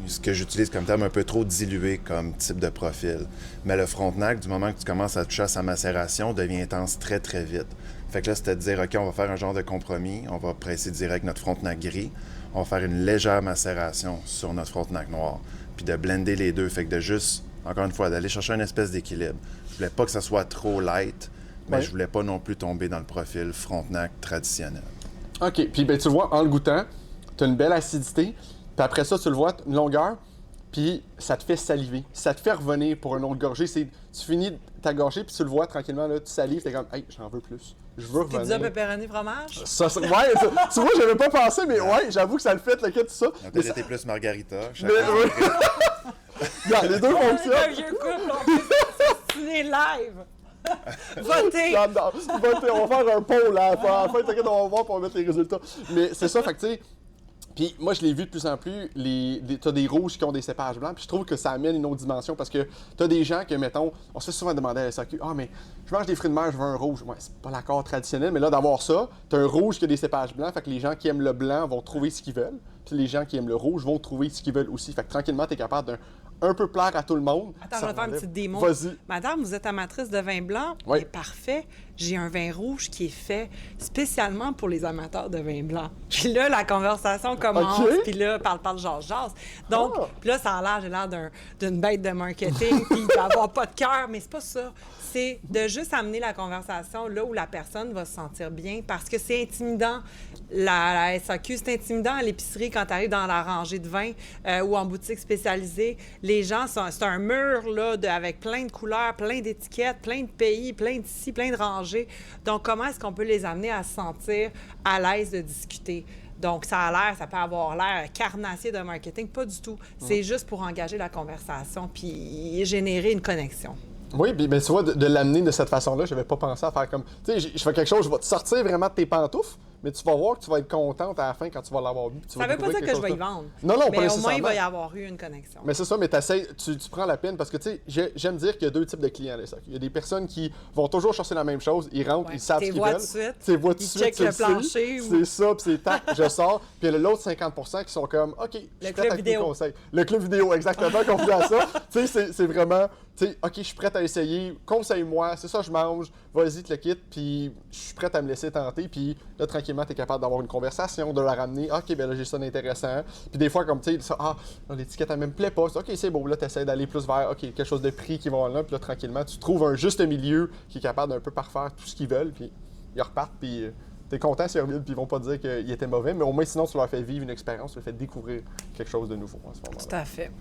ce que j'utilise comme terme, un peu trop dilué comme type de profil. Mais le Frontenac, du moment que tu commences à toucher à sa macération, devient intense très, très vite. Fait que là, c'était de dire, OK, on va faire un genre de compromis, on va presser direct notre Frontenac gris, on va faire une légère macération sur notre Frontenac noir, puis de blender les deux. Fait que de juste, encore une fois, d'aller chercher une espèce d'équilibre. Je voulais pas que ça soit trop light, mais
Ouais.
je voulais pas non plus tomber dans le profil Frontenac traditionnel.
OK. Puis ben, tu le vois, en le goûtant, tu as une belle acidité. Puis après ça, tu le vois, une longueur. Puis ça te fait saliver. Ça te fait revenir pour une autre gorgée. Tu finis ta gorgée, puis tu le vois tranquillement, là, tu salives. T'es comme, hey, j'en veux plus. Je veux
Pizza,
revenir.
pepperoni, fromage?
Ouais, tu vois, j'avais pas pensé, mais ouais, j'avoue que ça le fait, le kit, tout ça.
Donc,
Mais
elle était plus margarita.
Mais, oui. Regarde, les deux
On est un
fonctionnent.
vieux couple, on peut s'obstiner live! Votez!
J'adore. Votez, on va faire un poll là. À la fin, t'inquiète, on va voir pour mettre les résultats. Mais c'est ça, fait que tu sais. Puis moi, je l'ai vu de plus en plus, t'as des rouges qui ont des cépages blancs, puis je trouve que ça amène une autre dimension parce que t'as des gens que, mettons, on se fait souvent demander à la SAQ, ah, mais je mange des fruits de mer, je veux un rouge. Ouais, c'est pas l'accord traditionnel, mais là, d'avoir ça, t'as un rouge qui a des cépages blancs, fait que les gens qui aiment le blanc vont trouver ce qu'ils veulent, puis les gens qui aiment le rouge vont trouver ce qu'ils veulent aussi. Fait que tranquillement, t'es capable d'un peu plaire à tout le monde.
Attends,
Ça
je vais faire une
enlève-
petite démo.
Vas-y.
Madame, vous êtes amatrice de vin blanc?
Oui.
Mais parfait. J'ai un vin rouge qui est fait spécialement pour les amateurs de vin blanc. Puis là, la conversation commence,
OK.
puis là, parle, jase. Donc,
Ah.
puis là, ça a l'air, j'ai l'air d'une bête de marketing, puis d'avoir pas de cœur, mais c'est pas ça. C'est de juste amener la conversation là où la personne va se sentir bien, parce que c'est intimidant. La SAQ, c'est intimidant à l'épicerie quand tu arrives dans la rangée de vin ou en boutique spécialisée. Les gens, c'est un mur là, avec plein de couleurs, plein d'étiquettes, plein de pays, plein d'ici, plein de rangées. Donc, comment est-ce qu'on peut les amener à se sentir à l'aise de discuter? Donc, ça peut avoir l'air carnassier de marketing. Pas du tout. C'est juste pour engager la conversation puis générer une connexion.
Oui, puis ben, tu vois, de l'amener de cette façon-là, j'avais pas pensé à faire comme. Tu sais, je fais quelque chose, je vais te sortir vraiment de tes pantoufles, mais tu vas voir que tu vas être contente à la fin quand tu vas l'avoir vu.
Ça veut pas dire que je vais y vendre.
Non, non, pas
mais au moins,
nécessairement.
il va y avoir eu une connexion.
Mais c'est ça, mais tu prends la peine parce que, tu sais, j'aime dire qu'il y a deux types de clients à l'ESAC. Il y a des personnes qui vont toujours chercher la même chose, ils rentrent,
Ouais.
ils savent ce
T'es
qu'ils
vois
veulent.
tout de suite,
Tu les vois tout de
ils
suite,
checkent
tu
le
sais.
plancher ou-
C'est ça, puis c'est tac, je sors. Puis il y a l'autre 50% qui sont comme, OK, je suis prête
club
à
vidéo.
tes conseils. Le club vidéo, exactement, compris à ça. Tu sais, c'est vraiment, tu sais, OK, je suis prête à essayer, conseille-moi, c'est ça, je mange, vas-y, te le quitte, puis je suis prête à me laisser tenter. Puis là, tranquillement, tu es capable d'avoir une conversation, de la ramener. OK, ben là, j'ai ça d'intéressant. Puis des fois, comme tu sais, ça, l'étiquette, elle me plaît pas. OK, c'est beau. Là, tu essaies d'aller plus vers, OK, quelque chose de prix qui va là. Puis là, tranquillement, tu trouves un juste milieu qui est capable d'un peu parfaire tout ce qu'ils veulent. Puis ils repartent, puis t'es content s'ils reviennent, puis ils vont pas te dire qu'il était mauvais. Mais au moins, sinon, tu leur fais vivre une expérience, tu leur fais découvrir quelque chose de nouveau à ce moment-là.
Tout à fait.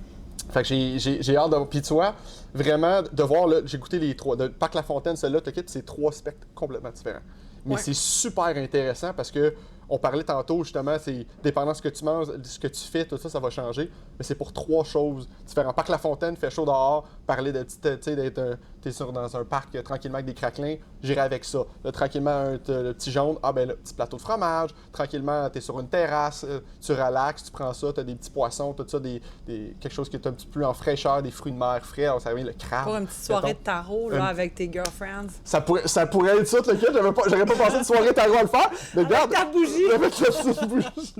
Fait que j'ai hâte de. Puis tu vois, vraiment, de voir, là, j'ai goûté les trois. De Parc La Fontaine, celle-là, tu quittes, c'est trois spectres complètement différents. Mais
Ouais.
c'est super intéressant parce que on parlait tantôt, justement, c'est dépendant de ce que tu manges, de ce que tu fais, tout ça, ça va changer. Mais c'est pour trois choses différentes. Parc La Fontaine, fait chaud dehors, parler de, tu sais, d'être t'es dans un parc tranquillement avec des craquelins, j'irai avec ça. Là, tranquillement, t'as le petit jaune, ah ben là, petit plateau de fromage. Tranquillement, t'es sur une terrasse, tu relaxes, tu prends ça, t'as des petits poissons, tout ça, quelque chose qui est un petit peu en fraîcheur, des fruits de mer frais, alors ça vient le crabe.
Pour une petite soirée
mettons.
de tarot là, avec tes girlfriends.
Ça pourrait être ça, le kit. J'aurais pas pensé de soirée tarot à le faire. Mais regarde.
ta bougie.
Avec la petite bougie.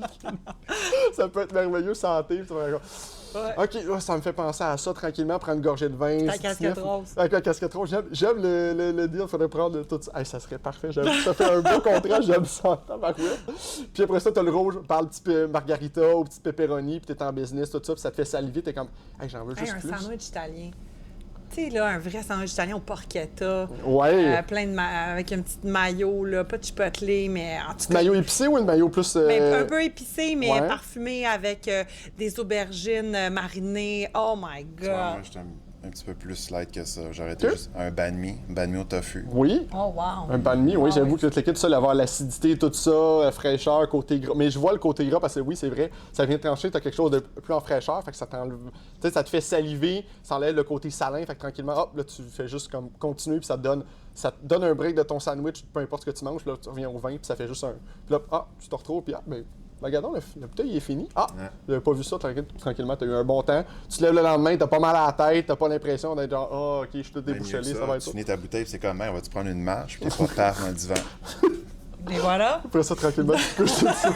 Ça peut être merveilleux, santé. Puis ça va être
Ouais.
OK, ouais, ça me fait penser à ça tranquillement, prendre une gorgée de vin.
Ta casquette rose.
Avec la casquette rose. J'aime le deal, faudrait prendre tout ça. Hey, ça serait parfait. Ça fait un beau contraste, j'aime ça. Puis après ça, t'as le rouge, parle petit margarita ou petit pepperoni, puis t'es en business, tout ça, puis ça te fait saliver, t'es comme, hey, j'en veux juste
Un
plus.
sandwich italien. Tu sais, là, un vrai sandwich italien au porchetta.
Ouais.
Avec un petit maillot, là, pas de chipotle, mais en tout cas.
Maillot épicé ou une maillot plus.
Un peu épicé, mais
ouais.
parfumé avec des aubergines marinées. Oh my
Tu vois, moi,
God!
j'étais un petit peu plus light que ça. J'aurais été juste un banh mi au tofu.
Oui.
Oh wow!
Un banh mi, oui,
Ah,
j'avoue que le liquide, ça, avoir l'acidité, tout ça, fraîcheur, côté gras. Mais je vois le côté gras parce que oui, c'est vrai, ça vient trancher, t'as quelque chose de plus en fraîcheur, fait que ça t'enlève. Tu sais, ça te fait saliver, ça enlève le côté salin, fait que tranquillement, hop, là, tu fais juste comme continuer, puis ça te donne un break de ton sandwich, peu importe ce que tu manges, là, tu reviens au vin, puis ça fait juste un. Puis là, tu te retrouves, puis ben, regardons, la bouteille est finie. J'avais pas vu ça, tranquillement, t'as eu un bon temps. Tu te lèves le lendemain, t'as pas mal à la tête, t'as pas l'impression d'être genre, OK, je suis tout débouchelé, ça va être
Tu
ça.
finis ta bouteille, puis c'est comme, on va-tu prendre une marche, puis t'es pas tard dans le divan.
Et voilà!
Après ça, tranquillement, tu te couches tout ça.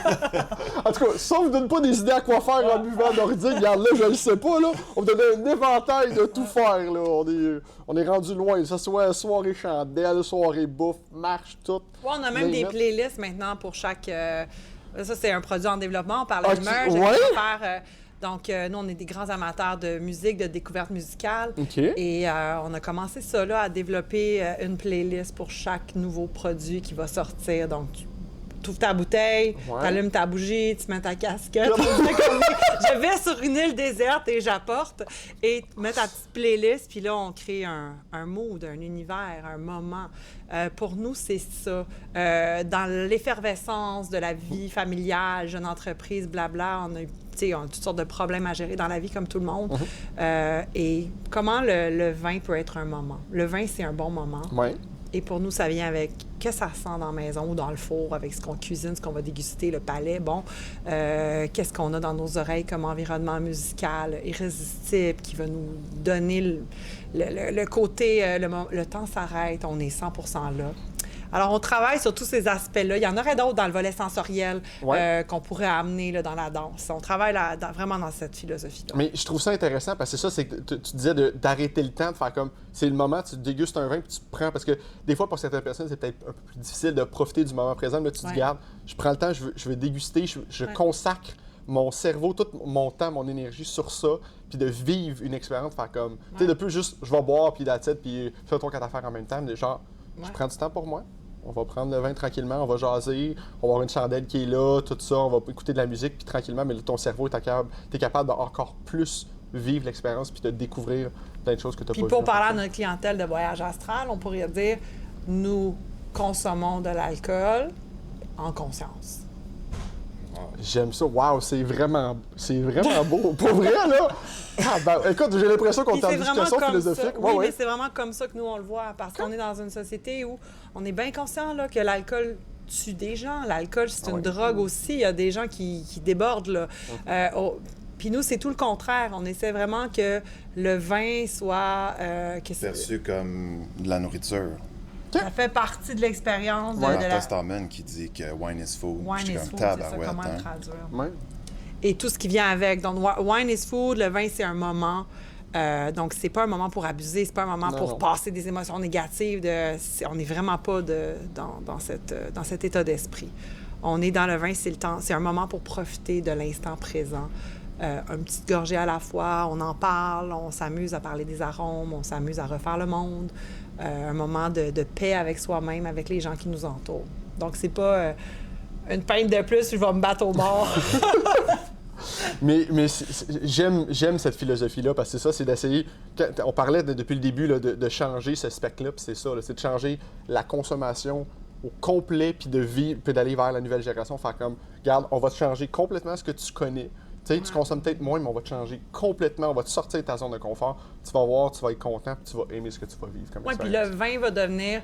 En tout cas, ça vous donne pas des idées à quoi faire en buvant nordique. Regarde, là, je le sais pas, là. On me donne un éventail de tout faire, là. On est rendu loin. Que ce soit soirée chandelle, soirée bouffe, marche, tout.
Ouais, on a même des playlists maintenant pour chaque. Ça, c'est un produit en développement. On parle de merge.
Ouais.
Donc, nous, on est des grands amateurs de musique, de découverte musicale.
OK.
Et on a commencé ça là, à développer une playlist pour chaque nouveau produit qui va sortir. Donc, tu ouvres ta bouteille, tu allumes ta bougie, tu mets ta casquette. Je vais sur une île déserte et j'apporte. Et tu mets ta petite playlist, puis là, on crée un mood, un univers, un moment. Pour nous, c'est ça. Dans l'effervescence de la vie familiale, jeune entreprise, blabla, on a toutes sortes de problèmes à gérer dans la vie comme tout le monde. Et comment le vin peut être un moment? Le vin, c'est un bon moment.
Ouais.
Et pour nous, ça vient avec qu'est-ce que ça sent dans la maison ou dans le four, avec ce qu'on cuisine, ce qu'on va déguster, le palais. Bon, qu'est-ce qu'on a dans nos oreilles comme environnement musical irrésistible qui va nous donner le côté, le temps s'arrête, on est 100% là. Alors, on travaille sur tous ces aspects-là. Il y en aurait d'autres dans le volet sensoriel qu'on pourrait amener là, dans la danse. On travaille vraiment dans cette philosophie-là.
Mais je trouve ça intéressant parce que c'est ça, c'est que tu disais d'arrêter le temps, de faire comme, c'est le moment, tu dégustes un vin puis tu prends, parce que des fois, pour certaines personnes, c'est peut-être un peu plus difficile de profiter du moment présent, mais tu te gardes, je prends le temps, je veux déguster, je consacre mon cerveau, tout mon temps, mon énergie sur ça, puis de vivre une expérience, faire comme, tu sais, de plus juste, je vais boire, puis that's it, puis fais ton 4 affaires en même temps, mais genre, je prends du temps pour moi. On va prendre le vin tranquillement, on va jaser, on va avoir une chandelle qui est là, tout ça, on va écouter de la musique, puis tranquillement, mais là, ton cerveau est capable d'encore plus vivre l'expérience puis de découvrir plein de choses que tu n'as pas vues.
Puis pour parler à notre clientèle de voyage astral, on pourrait dire, nous consommons de l'alcool en conscience.
J'aime ça. Wow, c'est vraiment beau. Pour vrai, là! Ah, ben, écoute, j'ai l'impression qu'on est en discussion philosophique.
Oui, mais c'est vraiment comme ça que nous, on le voit. Parce qu'on est dans une société où on est bien conscient là, que l'alcool tue des gens. L'alcool, c'est une drogue aussi. Il y a des gens qui débordent. Là. Puis nous, c'est tout le contraire. On essaie vraiment que le vin soit...
perçu comme de la nourriture.
Ça fait partie de l'expérience de
Martha Starman qui dit que wine is food.
Wine is food, c'est ça, comment le traduire.
Ouais.
Et tout ce qui vient avec. Donc, wine is food, le vin, c'est un moment. Donc, c'est pas un moment pour abuser, c'est pas un moment pour passer des émotions négatives. On n'est vraiment pas dans cet état d'esprit. On est dans le vin, c'est un moment pour profiter de l'instant présent. Une petite gorgée à la fois, on en parle, on s'amuse à parler des arômes, on s'amuse à refaire le monde. Un moment de paix avec soi-même, avec les gens qui nous entourent. Donc, c'est pas une pinte de plus, je vais me battre au bord.
Mais j'aime cette philosophie-là parce que c'est ça, c'est d'essayer... On parlait depuis le début là, de changer ce spectre-là, puis c'est ça, là, c'est de changer la consommation au complet, puis de vivre, puis d'aller vers la nouvelle génération, faire comme, regarde, on va te changer complètement ce que tu connais. Tu consommes peut-être moins, mais on va te changer complètement. On va te sortir de ta zone de confort. Tu vas voir, tu vas être content, puis tu vas aimer ce que tu vas vivre comme expérience.
Oui, puis le vin va devenir...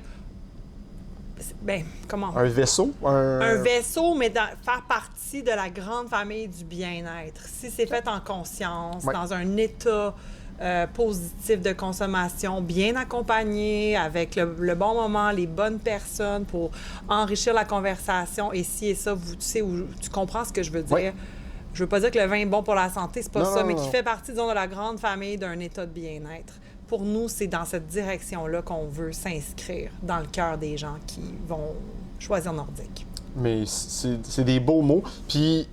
comment?
Un vaisseau?
Un vaisseau, mais faire partie de la grande famille du bien-être. Si c'est fait en conscience, dans un état positif de consommation, bien accompagné, avec le bon moment, les bonnes personnes pour enrichir la conversation, et ci et ça, tu comprends ce que je veux dire? je veux pas dire que le vin est bon pour la santé, c'est pas
Non,
ça,
non,
mais
non.
qui fait partie, disons, de la grande famille d'un état de bien-être. Pour nous, c'est dans cette direction-là qu'on veut s'inscrire dans le cœur des gens qui vont choisir nordique.
Mais c'est des beaux mots. Puis,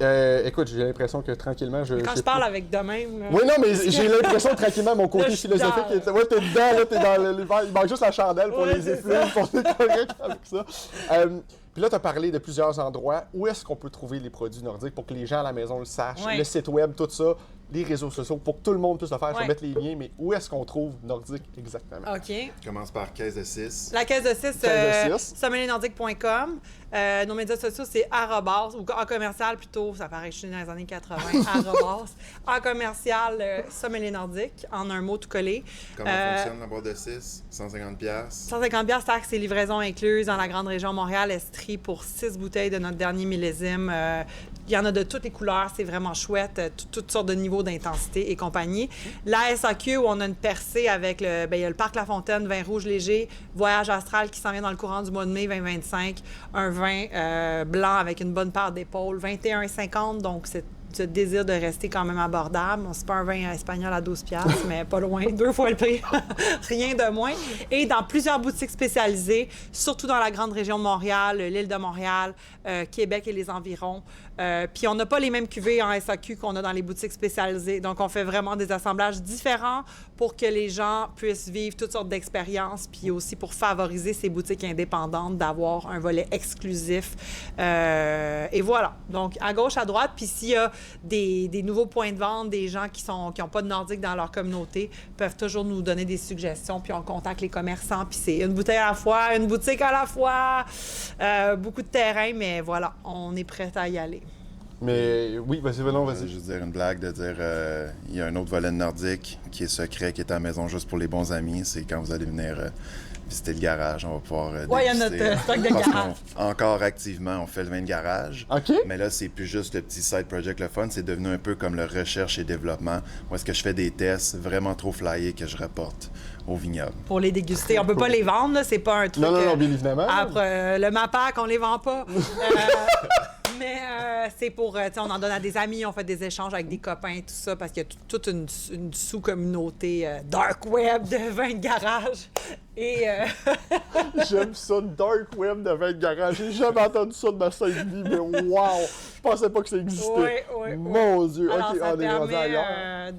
écoute, j'ai l'impression que tranquillement,
Quand je parle avec de même...
Oui, non, mais j'ai l'impression tranquillement, mon côté
Là, je suis
philosophique,
dans-
ouais, t'es dedans, là, t'es dans l'hiver. Il manque juste la chandelle pour
Ouais,
les
c'est
effluves, pour être correct avec ça. Puis là, t'as parlé de plusieurs endroits. Où est-ce qu'on peut trouver les produits nordiques pour que les gens à la maison le sachent?
Ouais.
Le site web, tout ça, les réseaux sociaux, pour que tout le monde puisse le faire. Je vais
Ouais.
mettre les liens, mais où est-ce qu'on trouve nordique exactement?
OK.
Commence par caisse de 6.
La caisse de 6,
Caisse de six.
sommeliernordique.com. Nos médias sociaux, c'est arrobas, ou en commercial plutôt, ça paraît que je suis dans les années 80, arrobas, en commercial, sommelier nordique, en un mot tout collé.
Comment fonctionne la boîte de 6? 150$.
150$ taxes et livraison incluses dans la grande région Montréal, Estrie, pour 6 bouteilles de notre dernier millésime. Il y en a de toutes les couleurs, c'est vraiment chouette, toutes sortes de niveaux d'intensité et compagnie. La SAQ, où on a une percée avec il y a le Parc La Fontaine, vin rouge léger, Voyage astral qui s'en vient dans le courant du mois de mai 2025, un vin blanc avec une bonne part d'épaule, 21,50$, donc c'est ce désir de rester quand même abordable. C'est pas un vin espagnol à 12$, mais pas loin, 2 fois le prix, rien de moins. Et dans plusieurs boutiques spécialisées, surtout dans la grande région de Montréal, l'île de Montréal, Québec et les environs. Puis on n'a pas les mêmes cuvées en SAQ qu'on a dans les boutiques spécialisées. Donc on fait vraiment des assemblages différents pour que les gens puissent vivre toutes sortes d'expériences, puis aussi pour favoriser ces boutiques indépendantes d'avoir un volet exclusif. Et voilà. Donc à gauche, à droite, puis s'il y a des nouveaux points de vente, des gens qui n'ont pas de nordique dans leur communauté, peuvent toujours nous donner des suggestions, puis on contacte les commerçants, puis c'est une bouteille à la fois, une boutique à la fois, beaucoup de terrain, mais voilà, on est prêt à y aller.
Mais oui, vas-y, non, vas-y.
Je veux dire une blague de dire il y a un autre volet de nordique qui est secret, qui est à la maison juste pour les bons amis. C'est quand vous allez venir visiter le garage, on va pouvoir
Ouais, il y a
déguster,
notre stock de
parce
garage.
encore activement, on fait le vin de garage.
OK.
Mais là, c'est plus juste le petit side project. Le fun, c'est devenu un peu comme le recherche et développement, où est-ce que je fais des tests vraiment trop flyés que je rapporte au vignoble.
Pour les déguster. On peut pas les vendre, là, c'est pas un truc...
Non, non, non, bien évidemment.
Après, le MAPAC, on les vend pas. Mais c'est pour... tu sais, on en donne à des amis, on fait des échanges avec des copains, tout ça, parce qu'il y a toute une sous-communauté dark web de vins de garage. Et...
J'aime ça, dark web de vin de garage. J'ai jamais entendu ça de ma sainte vie, mais wow! Je pensais pas que ça existait.
Oui.
Mon Dieu,
Alors,
OK,
ça
on est rendu
permet
ailleurs.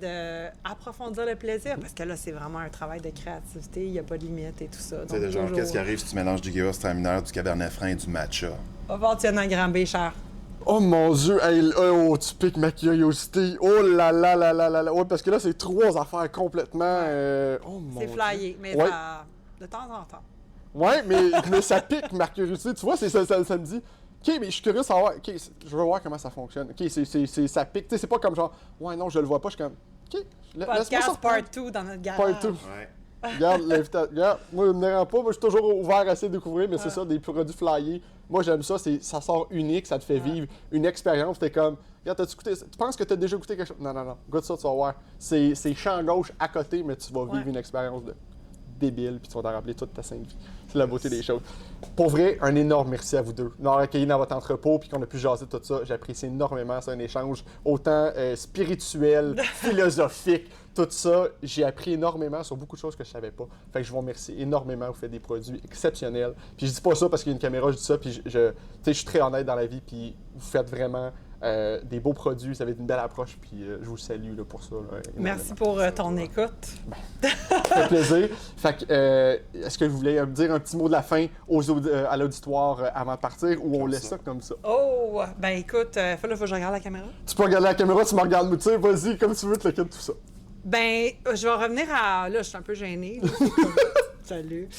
d'approfondir le plaisir, parce que là, c'est vraiment un travail de créativité, il n'y a pas de limite et tout ça.
Tu sais, de genre, qu'est-ce qui arrive si tu mélanges du Gewürztraminer, du Cabernet Franc et du Matcha?
On va voir un grand B cher.
Oh mon Dieu, hey, oh, tu piques ma curiosité. Oh là là là là là là. Ouais, parce que là, c'est 3 affaires complètement. Oh mon
C'est
Dieu.
flyé, mais
Ouais.
ça, de temps en temps.
Ouais, mais ça pique ma curiosité. Tu vois, ça me dit. OK, mais je suis curieux de savoir. OK, je veux voir comment ça fonctionne. OK, ça pique. Tu sais, c'est pas comme genre, ouais, non, je le vois pas. Je suis comme, OK, laisse-moi
Podcast
sortir.
part 2 dans notre garage.
Part 2.
Ouais.
Regarde, l'invitation. Regarde, moi, je me dérange pas. Moi, je suis toujours ouvert à essayer de découvrir, mais c'est ça, des produits flyés. Moi, j'aime ça. Ça sort unique, ça te fait vivre une expérience. T'es comme, regarde, t'as-tu goûté ça? Tu penses que t'as déjà goûté quelque chose? Non, non, non. Goûte ça, tu vas voir. C'est champ gauche à côté, mais tu vas vivre une expérience de débile, puis tu vas t'en rappeler toute ta sainte vie. C'est la beauté des choses. Pour vrai, un énorme merci à vous deux. Nous avoir accueillis dans votre entrepôt, puis qu'on a pu jaser de tout ça. J'apprécie énormément. C'est un échange autant spirituel, philosophique, tout ça. J'ai appris énormément sur beaucoup de choses que je savais pas. Fait que je vous remercie énormément. Vous faites des produits exceptionnels. Puis je dis pas ça parce qu'il y a une caméra, je dis ça, puis tu sais, je suis très honnête dans la vie, puis vous faites vraiment des beaux produits, vous avez une belle approche, puis je vous salue là, pour ça. Là,
Merci pour ton écoute.
Ça fait plaisir. Fait que, est-ce que vous voulez me dire un petit mot de la fin à l'auditoire avant de partir, ou on
Comme
laisse
ça.
ça comme ça?
Oh, ben écoute, faut que je regarde la caméra.
Tu peux regarder la caméra, tu me regardes, tu sais, vas-y, comme tu veux, te le quitte, tout ça.
Ben, je vais revenir à... Là, je suis un peu gênée. là. Salut.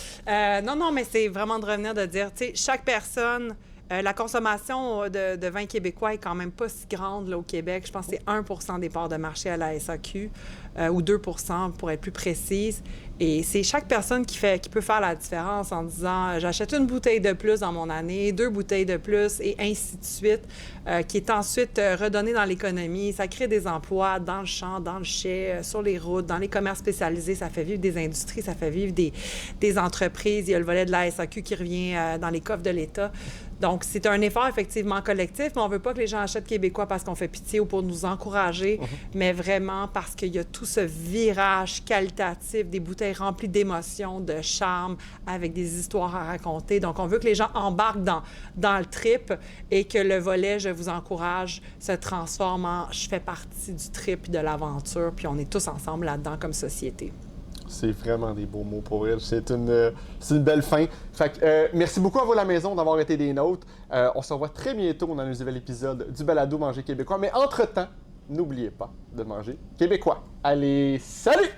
Non, mais c'est vraiment de revenir de dire, tu sais, chaque personne... la consommation de vin québécois est quand même pas si grande là, au Québec. Je pense que c'est 1% des parts de marché à la SAQ. ou 2 pour être plus précise. Et c'est chaque personne qui peut faire la différence en disant j'achète une bouteille de plus dans mon année, 2 bouteilles de plus et ainsi de suite, qui est ensuite redonnée dans l'économie. Ça crée des emplois dans le champ, dans le chai, sur les routes, dans les commerces spécialisés. Ça fait vivre des industries, ça fait vivre des entreprises. Il y a le volet de la SAQ qui revient dans les coffres de l'État. Donc, c'est un effort effectivement collectif, mais on ne veut pas que les gens achètent québécois parce qu'on fait pitié ou pour nous encourager, mais vraiment parce qu'il y a tout ce virage qualitatif, des bouteilles remplies d'émotions, de charme, avec des histoires à raconter. Donc, on veut que les gens embarquent dans le trip et que le volet « Je vous encourage » se transforme en « Je fais partie du trip et de l'aventure », puis on est tous ensemble là-dedans comme société.
C'est vraiment des beaux mots pour elle. C'est une belle fin. Fait que, merci beaucoup à vous à la maison d'avoir été des nôtres. On se revoit très bientôt dans un nouvel épisode du balado Manger québécois. Mais entre-temps, n'oubliez pas de manger québécois. Allez, salut!